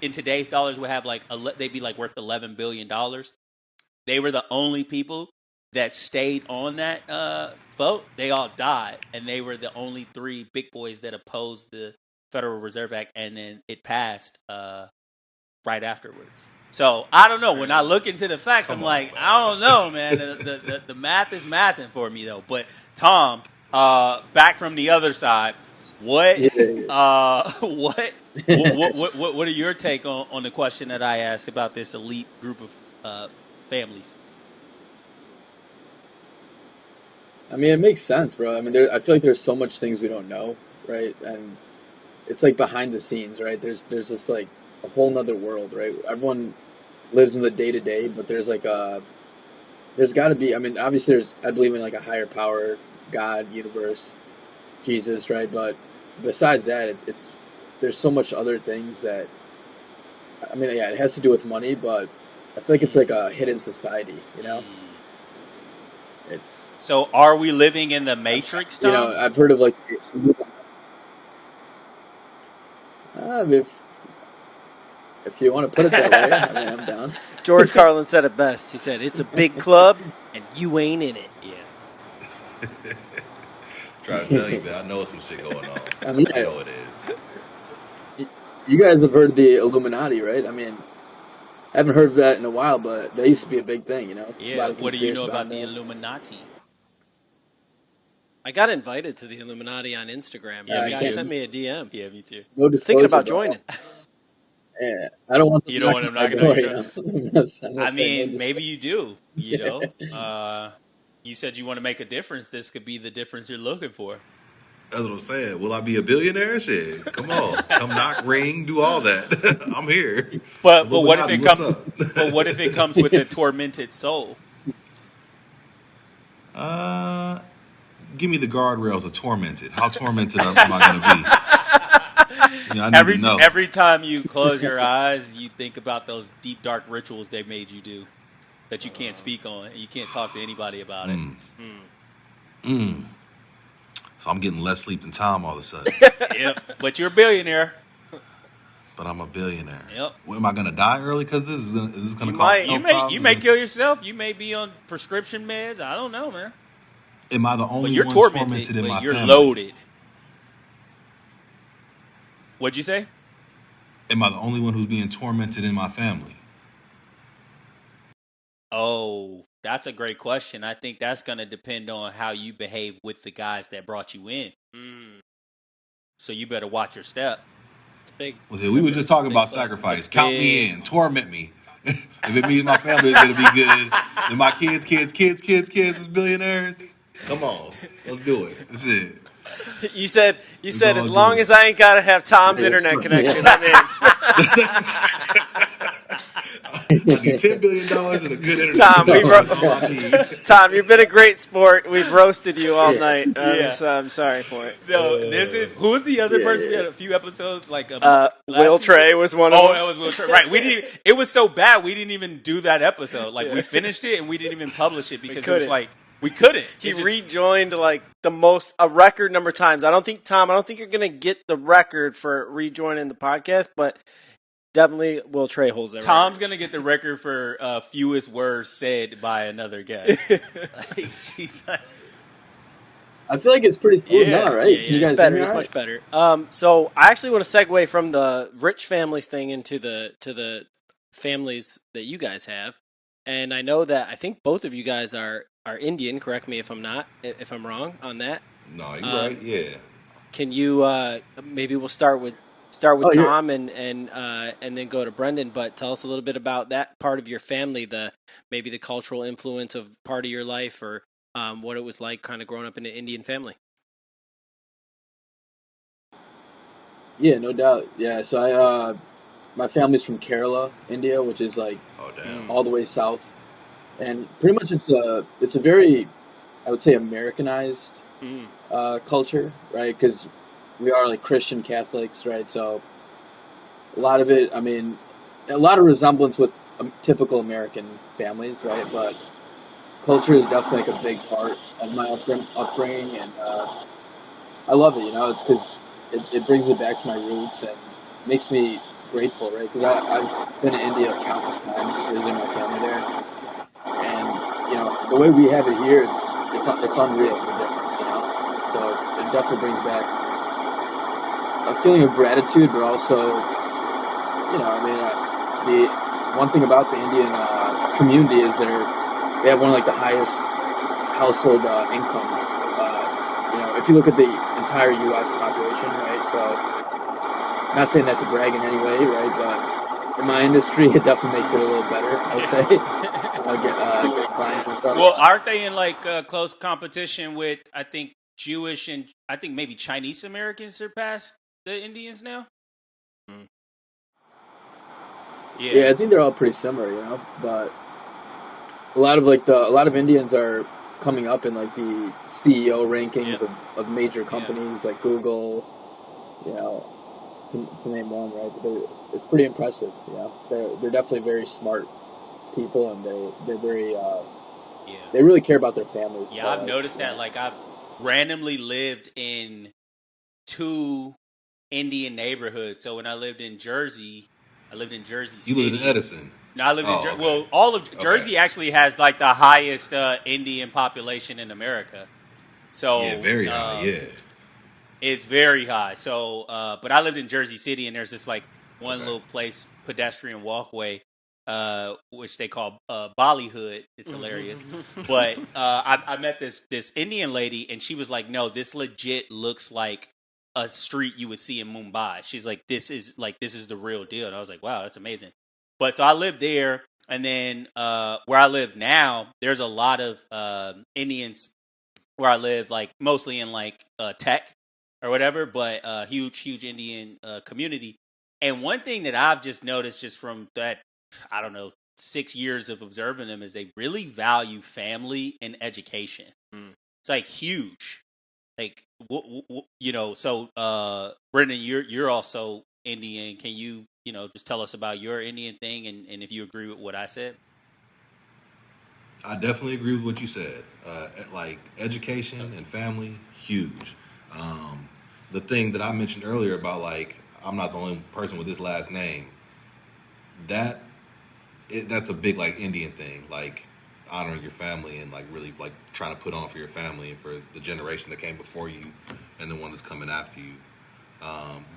in today's dollars would have like they'd be like worth $11 billion. They were the only people that stayed on that boat. They all died, and they were the only three big boys that opposed the Federal Reserve Act, and then it passed right afterwards. So I don't know. When I look into the facts, I'm like, I don't know, man. The math is mathing for me though. But Tom, back from the other side, what are your take on the question that I asked about this elite group of families? I mean, it makes sense, bro. I mean, I feel like there's so much things we don't know, right? And it's like behind the scenes, right? There's just like a whole nother world, right? Everyone lives in the day to day, but there's like there's got to be. I mean, obviously, I believe in like a higher power, God, universe, Jesus, right? But besides that, there's so much other things that. I mean, yeah, it has to do with money, but I feel like it's like a hidden society, It's. So, are we living in the Matrix, Tom? I've heard of like. If you want to put it that way, I mean, I'm down. George Carlin said it best. He said, "It's a big club, and you ain't in it." Yeah. Trying to tell you, man, I know some shit going on. I know it is. You guys have heard the Illuminati, right? I mean, I haven't heard of that in a while, but that used to be a big thing, Yeah. What do you know about the Illuminati? I got invited to the Illuminati on Instagram. Yeah, the guy sent me a DM. Yeah, me too. No disclosure, thinking about joining. Yeah, I don't want. You don't want them knocking on your door. I mean, maybe you do. You said you want to make a difference. This could be the difference you're looking for. That's what I'm saying. Will I be a billionaire? Shit, come on, come knock, ring, do all that. I'm here. But what if it comes? But what if it comes with a tormented soul? Give me the guardrails of tormented. How tormented am I going to be? I need to know. Every time you close your eyes, you think about those deep, dark rituals they made you do that you can't speak on. You can't talk to anybody about it. So I'm getting less sleep than Tom all of a sudden. Yep. But you're a billionaire. But I'm a billionaire. Yep. Well, am I going to die early because is this going to cause you may kill yourself. You may be on prescription meds. I don't know, man. Am I the only one tormented in my you're family? Loaded. What'd you say? Am I the only one who's being tormented in my family? Oh, that's a great question. I think that's going to depend on how you behave with the guys that brought you in. So you better watch your step. It's big. We were just talking about sacrifice. Count me in. Torment me. If it means my family is going to be good, then my kids is billionaires. Come on. Let's do it. That's it. You said as long as I ain't got to have Tom's internet connection, I'm in. I need $10 billion and a good internet. Tom, you've been a great sport. We've roasted you all night. I'm sorry for it. No, who was the other person? We had a few episodes Will Trey was one of them. Oh, that was Will Trey. Right. It was so bad we didn't even do that episode. Like we finished it and we didn't even publish it because it was like We couldn't. He rejoined like a record number of times. I don't think you're going to get the record for rejoining the podcast, but definitely Will Trey holds that Tom's record. going to get the record for fewest words said by another guest. He's like, I feel like it's pretty smooth now, right? Yeah, Can you guys it's better. hear me It's all much better. So I actually want to segue from the rich families thing into the families that you guys have, and I know that I think both of you guys are Indian. Correct me if I'm wrong on that. No, you're right. Yeah. Can you maybe we'll start with Tom and then go to Brendan, but tell us a little bit about that part of your family, maybe the cultural influence of part of your life, or what it was like kind of growing up in an Indian family. Yeah, no doubt. Yeah, so my family's from Kerala, India, which is like all the way south, and pretty much it's a very, I would say, Americanized culture, right? Because we are like Christian Catholics, right? So a lot of it, I mean, a lot of resemblance with typical American families, right? But culture is definitely like a big part of my upbringing, and I love it. It's because it brings me back to my roots and makes me grateful, right? Because I've been to India countless times visiting my family there, and the way we have it here, it's unreal, the difference, So it definitely brings back a feeling of gratitude, but also, the one thing about the Indian community is they have one of like the highest household incomes. If you look at the entire U.S. population, right? So, not saying that to brag in any way, right? But in my industry, it definitely makes it a little better, I would say. Get clients and stuff. Well, aren't they in like close competition with, I think, Jewish and I think maybe Chinese Americans surpass the Indians now? Yeah, I think they're all pretty similar, but a lot of Indians are coming up in like the CEO rankings of major companies like Google, to name one, right? But it's pretty impressive. They're definitely very smart people, and they're very they really care about their families. Yeah, I've noticed that. Like I've randomly lived in 2 Indian neighborhoods. So when I lived in Jersey City. You lived in Edison. No, I lived in Jersey. Well, all of Jersey actually has like the highest Indian population in America. So yeah, very high. Yeah, it's very high. So, but I lived in Jersey City, and there's this like one little place, pedestrian walkway, which they call Bollywood. It's hilarious. But I met this Indian lady, and she was like, "No, this legit looks like a street you would see in Mumbai." She's like, this is the real deal. And I was like, wow, that's amazing. But so I lived there, and then where I live now, there's a lot of Indians where I live, like mostly in like tech or whatever, but huge Indian community. And one thing that I've just noticed just from that, I don't know, 6 years of observing them is they really value family and education. It's like huge. Like, so Brendan, you're also Indian. Can you, just tell us about your Indian thing and if you agree with what I said? I definitely agree with what you said. Like education and family, huge. The thing that I mentioned earlier about like I'm not the only person with this last name. That's a big like Indian thing. Like honoring your family and like really like trying to put on for your family and for the generation that came before you and the one that's coming after you.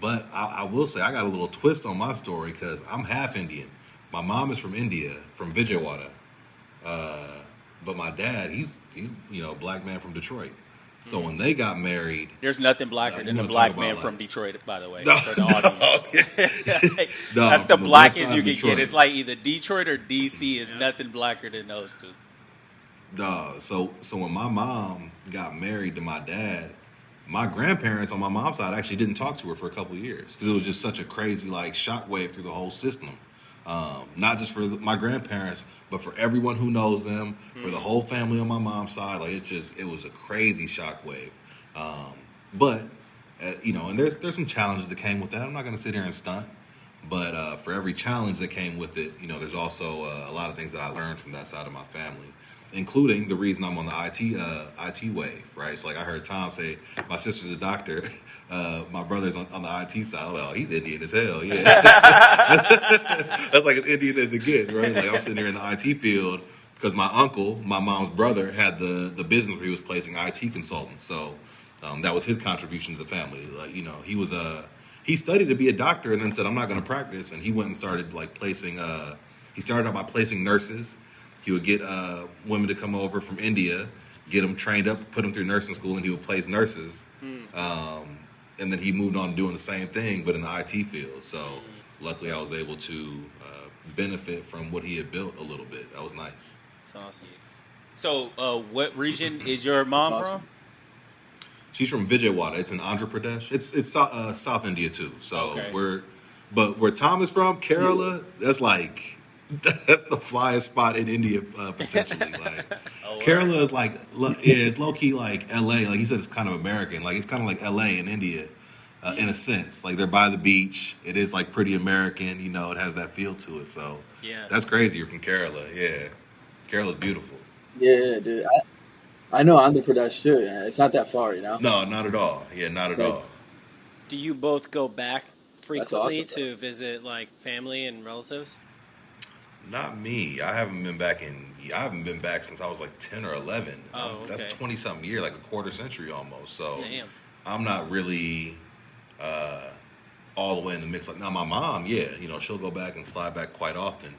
But I will say I got a little twist on my story because I'm half Indian. My mom is from India, from Vijayawada. But my dad, he's a black man from Detroit. So when they got married, there's nothing blacker than a black man from Detroit, by the way, for the audience. That's the blackest you can get. It's like either Detroit or DC is nothing blacker than those two. So when my mom got married to my dad, my grandparents on my mom's side actually didn't talk to her for a couple of years because it was just such a crazy like shockwave through the whole system. Not just for my grandparents, but for everyone who knows them, for the whole family on my mom's side. Like it was a crazy shockwave. But and there's some challenges that came with that. I'm not going to sit here and stunt, but for every challenge that came with it, there's also a lot of things that I learned from that side of my family. including the reason I'm on the IT wave, right? So like I heard Tom say, my sister's a doctor, my brother's on the IT side. I'm like, oh, he's Indian as hell, yeah. That's like as Indian as it gets, right? Like I'm sitting here in the IT field because my uncle, my mom's brother, had the business where he was placing IT consultants. So that was his contribution to the family. Like he studied to be a doctor and then said, I'm not going to practice, and he went and started like placing. He started out by placing nurses. He would get women to come over from India, get them trained up, put them through nursing school, and he would place nurses. And then he moved on to doing the same thing, but in the IT field. So luckily I was able to benefit from what he had built a little bit. That was nice. That's awesome. So, what region is your mom awesome. from? She's from Vijayawada. It's in Andhra Pradesh. It's South India too. So Okay. but where Tom is from, Kerala, that's the flyest spot in India potentially. Like Kerala is like it's low key like L.A. Like he said, it's kind of American. Like it's kind of like L.A. in India in a sense. Like they're by the beach. It is like pretty American. You know, it has that feel to it. So that's crazy. You're from Kerala. Yeah, Kerala's beautiful. Yeah, dude. I know Andhra Pradesh too. Yeah, it's not that far, you know. No, not at all. Yeah, not at all. Do you both go back frequently awesome, to visit like family and relatives? Not me. I haven't been back since I was like 10 or 11. Oh, okay. That's 20 something year, like a quarter century almost. So Damn. I'm not really all the way in the mix. Like now, my mom, yeah, she'll go back and slide back quite often.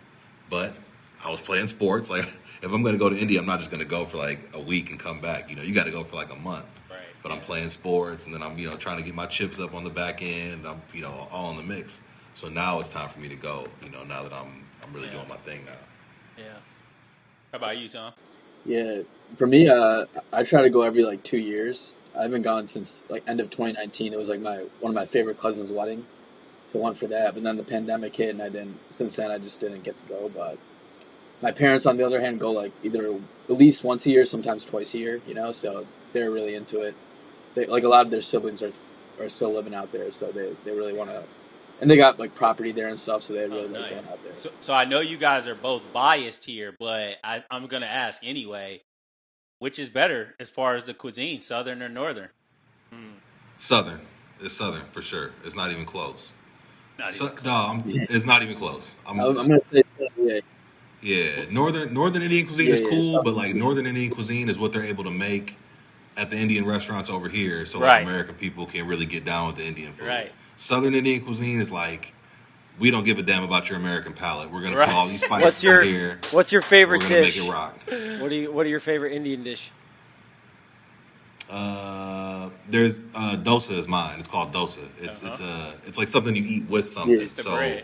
But I was playing sports. Like if I'm going to go to India, I'm not just going to go for like a week and come back. You got to go for like a month. Right. But I'm playing sports, and then I'm trying to get my chips up on the back end. I'm all in the mix. So now it's time for me to go. Now that I'm really doing my thing now. Yeah. How about you, Tom? Yeah, for me, I try to go every like 2 years. I haven't gone since like end of 2019. It was like one of my favorite cousins' wedding, so I went for that. But then the pandemic hit, and I didn't. Since then, I just didn't get to go. But my parents, on the other hand, go like either at least once a year, sometimes twice a year. So they're really into it. Like a lot of their siblings are still living out there, so they really want to. And they got like property there and stuff, so they really like going out there. So I know you guys are both biased here, but I'm going to ask anyway, which is better as far as the cuisine, Southern or Northern? Southern. It's Southern for sure. It's not even close. It's not even close. I'm gonna say yeah. Yeah, Northern Indian cuisine is cool, but like Southern. Northern Indian cuisine is what they're able to make at the Indian restaurants over here, so like Right. American people can really get down with the Indian food. Right. Southern Indian cuisine is like, we don't give a damn about your American palate. We're gonna Right. put all these spices in here. What's your favorite We're gonna dish? make it rock. What are your favorite Indian dish? There's dosa is mine. It's called dosa. It's like something you eat with something. It's the so bread.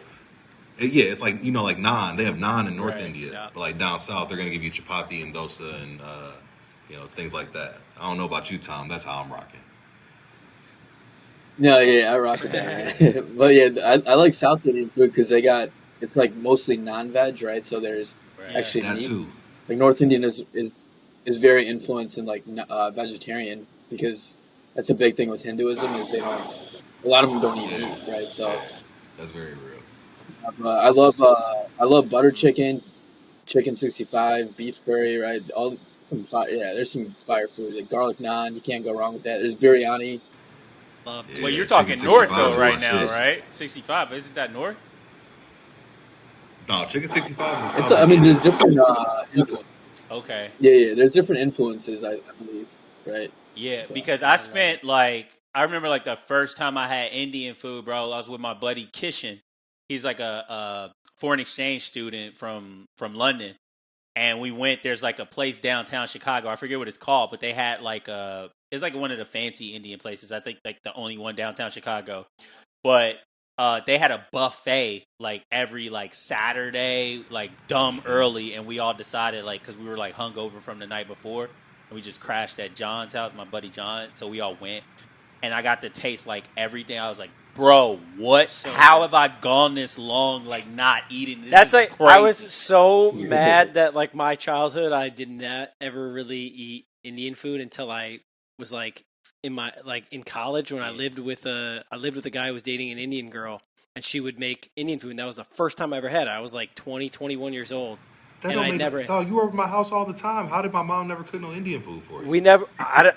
it's like like naan. They have naan in North Right, India, yeah. but like down south, they're gonna give you chapati and dosa and things like that. I don't know about you, Tom. That's how I'm rocking. No, yeah, I rock with that. But yeah, I like South Indian food because it's like mostly non-veg, right? So there's actually That meat. too. Like North Indian is very influenced in like vegetarian because that's a big thing with Hinduism is a lot of them don't eat meat, right? So That's very real. I love butter chicken, chicken 65, beef curry, right? There's some fire food. Like garlic naan, you can't go wrong with that. There's biryani. Love Yeah, Well, you're chicken talking north 65 though is right my now, shit. right? 65, isn't that north? No, chicken 65 is a It's Southern there's dish. different influences. Okay. Yeah, there's different influences, I believe, right? Yeah, So, because I spent I remember like the first time I had Indian food, bro. I was with my buddy Kishan. He's like a foreign exchange student from London, and we went. There's like a place downtown Chicago. I forget what it's called, but they had it's like one of the fancy Indian places. I think like the only one downtown Chicago, but they had a buffet like every like Saturday, like dumb early, and we all decided because we were like hungover from the night before. We just crashed at John's house, my buddy John. So we all went, and I got to taste like everything. I was like, "Bro, what? How have I gone this long like not eating?" That's is like crazy. I was so mad that like my childhood I did not ever really eat Indian food until I was like in college when I lived with a guy who was dating an Indian girl and she would make Indian food and that was the first time I ever had it. I was like 20, 21 years old. That and don't I make never. dog, you were over my house all the time. How did my mom never cook no Indian food for you? We never. I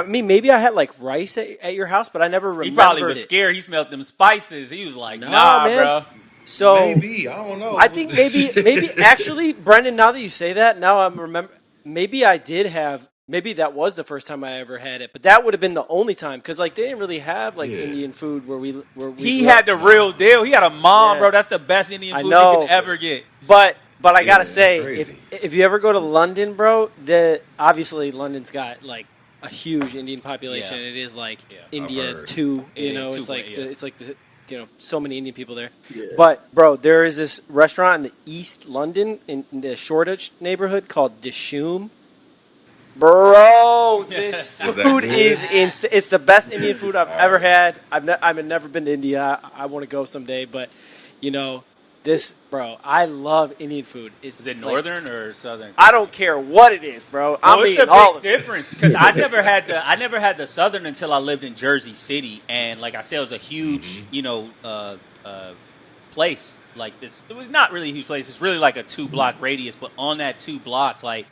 mean, maybe I had like rice at your house, but I never remembered He probably was it. scared. He smelled them spices. He was like, Nah, nah, man. bro. So Maybe, I don't know. I think maybe actually, Brendan. Now that you say that, now I'm remember. Maybe I did have. Maybe that was the first time I ever had it, but that would have been the only time because like they didn't really have like Yeah. Indian food where we. He grew had up. the real deal. He had a mom, Yeah. bro. That's the best Indian I food know. you can ever get. But I gotta that's say, crazy. if you ever go to London, bro, obviously London's got like a huge Indian population. Yeah. And it is like Yeah. India heard. too. You It know, is it's too, like yeah. it's like the so many Indian people there. Yeah. But bro, there is this restaurant in the East London in the Shoreditch neighborhood called Dishoom. Bro, this Is that food good? is insane. It's the best Indian food I've ever had. I've never been to India. I want to go someday, but you know, this bro, I love Indian food. Is it northern or southern? I don't care what it is, bro. I'm Well, it's eating a all big of it. difference because I never had the southern until I lived in Jersey City, and like I said, it was a huge, place. Like it was not really a huge place. It's really like a 2-block radius, but on that 2 blocks, like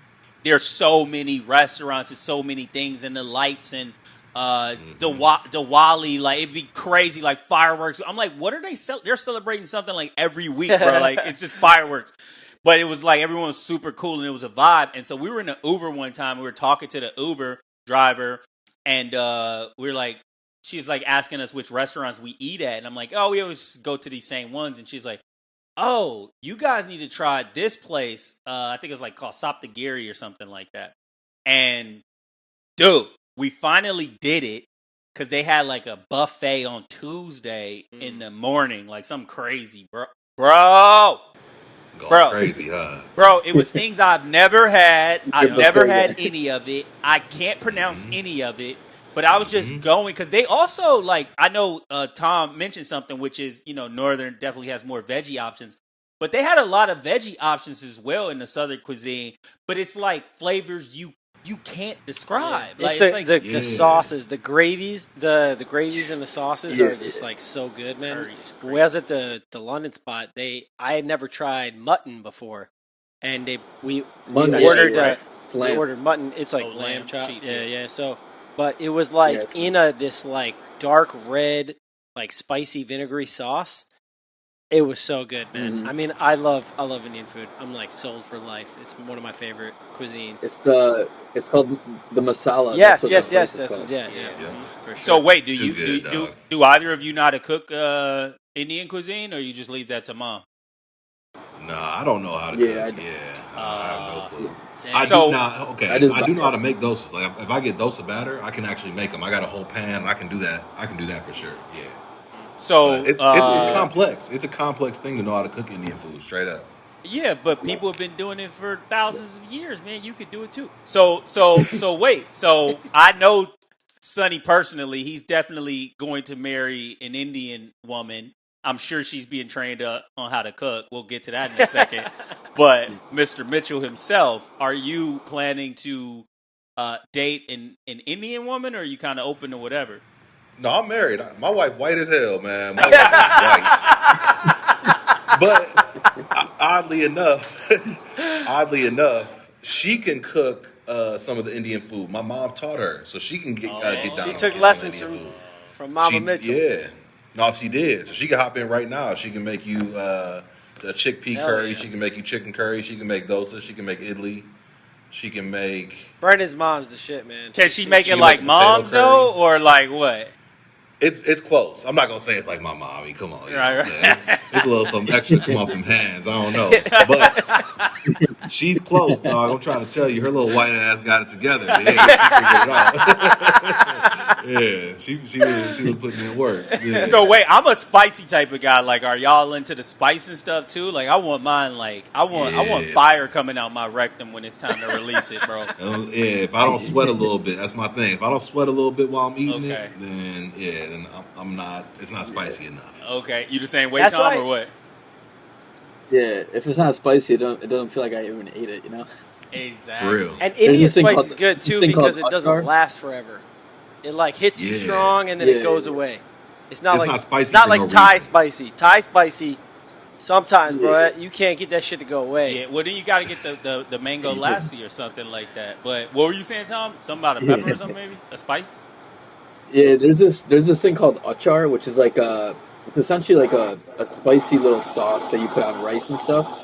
there's so many restaurants and so many things, and the lights and Diwali, like it'd be crazy, like fireworks. I'm like, what are they? They're celebrating something like every week, bro. Like it's just fireworks. But it was like everyone was super cool and it was a vibe. And so we were in an Uber one time. We were talking to the Uber driver, and we were like, she's like asking us which restaurants we eat at, and I'm like, oh, we always just go to these same ones. And she's like, oh, you guys need to try this place. I think it was like called Sapthagiri or something like that. And dude, we finally did it because they had like a buffet on Tuesday in the morning, like something crazy, bro. Going crazy, huh? Bro, it was things I've never had. I've Yeah. never had any of it. I can't pronounce any of it. But I was just going because they also like, I know Tom mentioned something, which is, Northern definitely has more veggie options. But they had a lot of veggie options as well in the Southern cuisine. But it's like flavors you can't describe. It's Like, the sauces, the gravies, the gravies and the sauces are just like so good, man. Curry's When I was at the London spot, I had never tried mutton before, and we Mutton ordered sheet, right? It's we lamb. ordered mutton. It's like Oh, lamb lamb chop. sheet, Yeah, yeah. yeah. So, but it was like it's in this like dark red, like spicy vinegary sauce. It was so good, man. Mhm. I mean, I love Indian food. I'm like sold for life. It's one of my favorite cuisines. It's called the masala. Yes. That's what that place is called. Yeah. Yeah. For sure. so wait, It's too good, dog. do either of you know how to cook Indian cuisine, or you just leave that to mom? Nah, I don't know how to Yeah, cook. I have no clue. Same. I So- do not. Okay, I just I do buy- know how to make dosas. Like if I get dosa batter, I can actually make them. I got a whole pan. And I can do that. I can do that for sure. Yeah. So But it's complex. It's a complex thing to know how to cook Indian food. Straight up. yeah, but people have been doing it for thousands of years, man. You could do it too. So wait. So I know Sonny personally. He's definitely going to marry an Indian woman. I'm sure she's being trained on how to cook. We'll get to that in a second. But Mr. Mitchell himself, are you planning to date an Indian woman, or are you kind of open to whatever? No, I'm married. My wife white as hell, man. My wife is white. But oddly enough, she can cook some of the Indian food. My mom taught her, so she can get down. She and took get lessons some Indian food. from Mama She- Mitchell. Yeah. No, she did. So she can hop in right now. She can make you a chickpea Hell curry. yeah. She can make you chicken curry. She can make dosa. She can make idli. She can make. Brendan's mom's the shit, man. Can she make She it can like make potato mom's curry. though, or like what? It's close. I'm not gonna say it's like my mom. I mean, come on. You know Right, what I'm saying? It's a little something extra come off them hands. I don't know, but she's close, dog. I'm trying to tell you, her little white ass got it together. Yeah, she figured it out. Yeah, she was putting in work. Yeah. So wait, I'm a spicy type of guy. Like, are y'all into the spice and stuff too? Like, I want mine. Like, I want Yeah. fire coming out my rectum when it's time to release it, bro. Yeah, if I don't sweat a little bit, that's my thing. If I don't sweat a little bit while I'm eating Okay. it, then I'm not. It's not spicy enough. Okay, you the same way, That's Tom, why- or what? Yeah, if it's not spicy, it doesn't feel like I even ate it. You know. Exactly. For real. And There's Indian this thing spice called- is good this too thing because called it doesn't Akbar. last forever. It like hits you Yeah. strong and then it Yeah. goes away. It's not It's like not spicy It's not for like no Thai reason. spicy. Thai spicy Sometimes, bro, you can't get that shit to go away. Yeah, well then you got to get the mango lassi or something like that. But what were you saying, Tom? Something about a pepper or something, maybe a spice? Yeah, there's this thing called achar, which is like it's essentially like a spicy little sauce that you put on rice and stuff.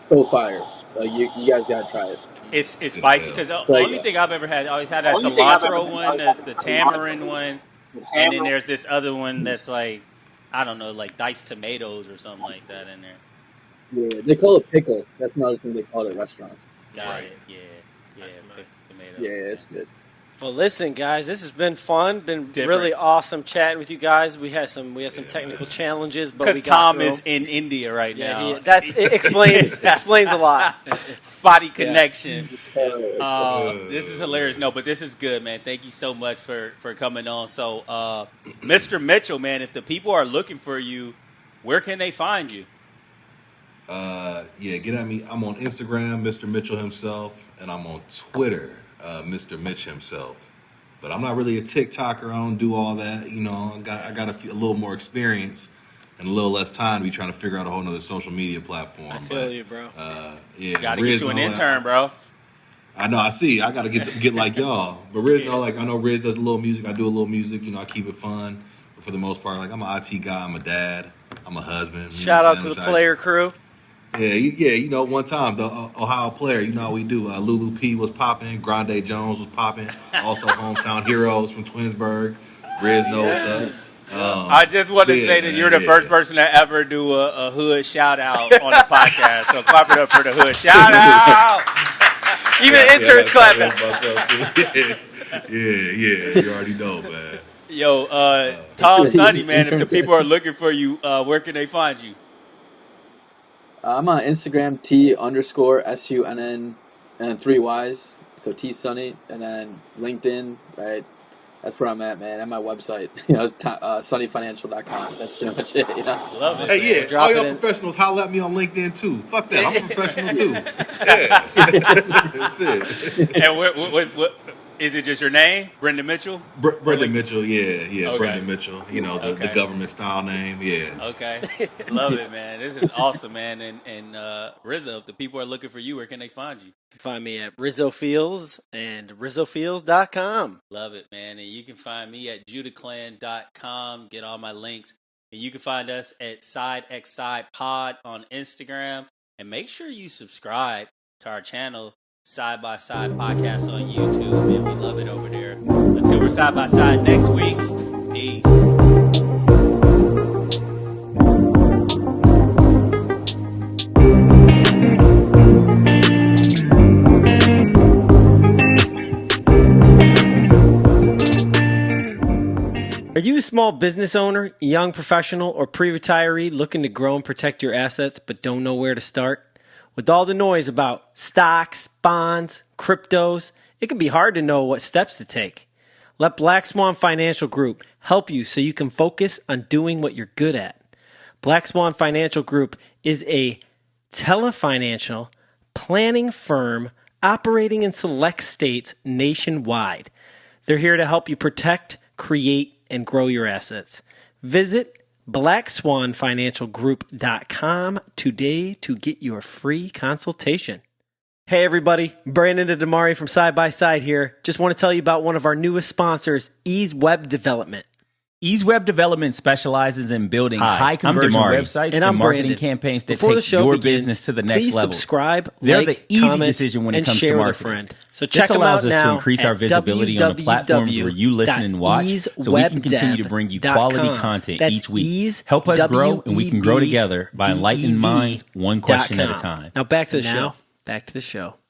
So fire! Like you guys gotta try it. It's spicy because the only thing I've ever had, I always had that cilantro one, the tamarind one, and then there's this other one that's like, I don't know, like diced tomatoes or something like that in there. Yeah, they call it pickle. That's another thing they call it at restaurants. Got it. Yeah, tomatoes. Yeah, it's good. Well, listen, guys, this has been fun. Been really awesome chatting with you guys. We had some technical challenges, but because Tom is in India right now. It explains a lot. Spotty connection. This is hilarious. No, but this is good, man. Thank you so much for coming on. So, Mr. Mitchell, man, if the people are looking for you, where can they find you? Get at me. I'm on Instagram, Mr. Mitchell himself, and I'm on Twitter, Mr. Mitch himself. But I'm not really a TikToker. I don't do all that. You know, I got a little more experience and a little less time to be trying to figure out a whole nother social media platform. I feel you, bro. Gotta get you an intern, bro. I know. I see. I gotta get like y'all. But Riz, I know Riz does a little music. I do a little music. You know, I keep it fun. But for the most part, like I'm an IT guy. I'm a dad. I'm a husband. Shout out to the player crew. Yeah, you know, one time, the Ohio player, you know how we do. Lulu P was popping, Grande Jones was popping, also hometown heroes from Twinsburg. Riz knows what's up. I just want to say that you're the first person to ever do a hood shout out on the podcast. So clap it up for the hood shout out. Even interns clapping. Yeah, you already know, man. Yo, Tom Sonny, man, if the people are looking for you, where can they find you? I'm on Instagram, T_SUNN, and then 3 Ys, so T Sunny, and then LinkedIn, right? That's where I'm at, man. And my website, sunnyfinancial.com. That's pretty much it, you know? Love it. Hey, yeah, all y'all professionals, holla at me on LinkedIn, too. Fuck that, I'm a professional, too. Yeah. That's it. And what is it just your name, Brendan Mitchell? Brendan Mitchell, yeah, okay. Brendan Mitchell. You know, the government style name, yeah. Okay, love it, man. This is awesome, man. And Rizzo, if the people are looking for you, where can they find you? You can find me at Rizzo Fields and RizzoFields.com. Love it, man. And you can find me at judahclan.com. Get all my links. And you can find us at SideXSide Pod on Instagram. And make sure you subscribe to our channel, Side by Side Podcast on YouTube, and we love it over there. Until we're side by side next week, peace. Are you a small business owner, young professional, or pre-retiree looking to grow and protect your assets but don't know where to start? With all the noise about stocks, bonds, cryptos, it can be hard to know what steps to take. Let Black Swan Financial Group help you so you can focus on doing what you're good at. Black Swan Financial Group is a telefinancial planning firm operating in select states nationwide. They're here to help you protect, create, and grow your assets. Visit BlackSwanFinancialGroup.com today to get your free consultation. Hey everybody, Brandon and Dimari from Side by Side here. Just want to tell you about one of our newest sponsors, Ease Web Development. Ease Web Development specializes in building high-conversion websites and marketing campaigns that take your business to the next level. Please subscribe, They're the easy decision when it comes to marketing. So check them out now. This allows us to increase our visibility on the platforms where you listen and watch, so we can continue to bring you quality content each week. Help us grow, and we can grow together by enlightening minds one question at a time. Now back to the show.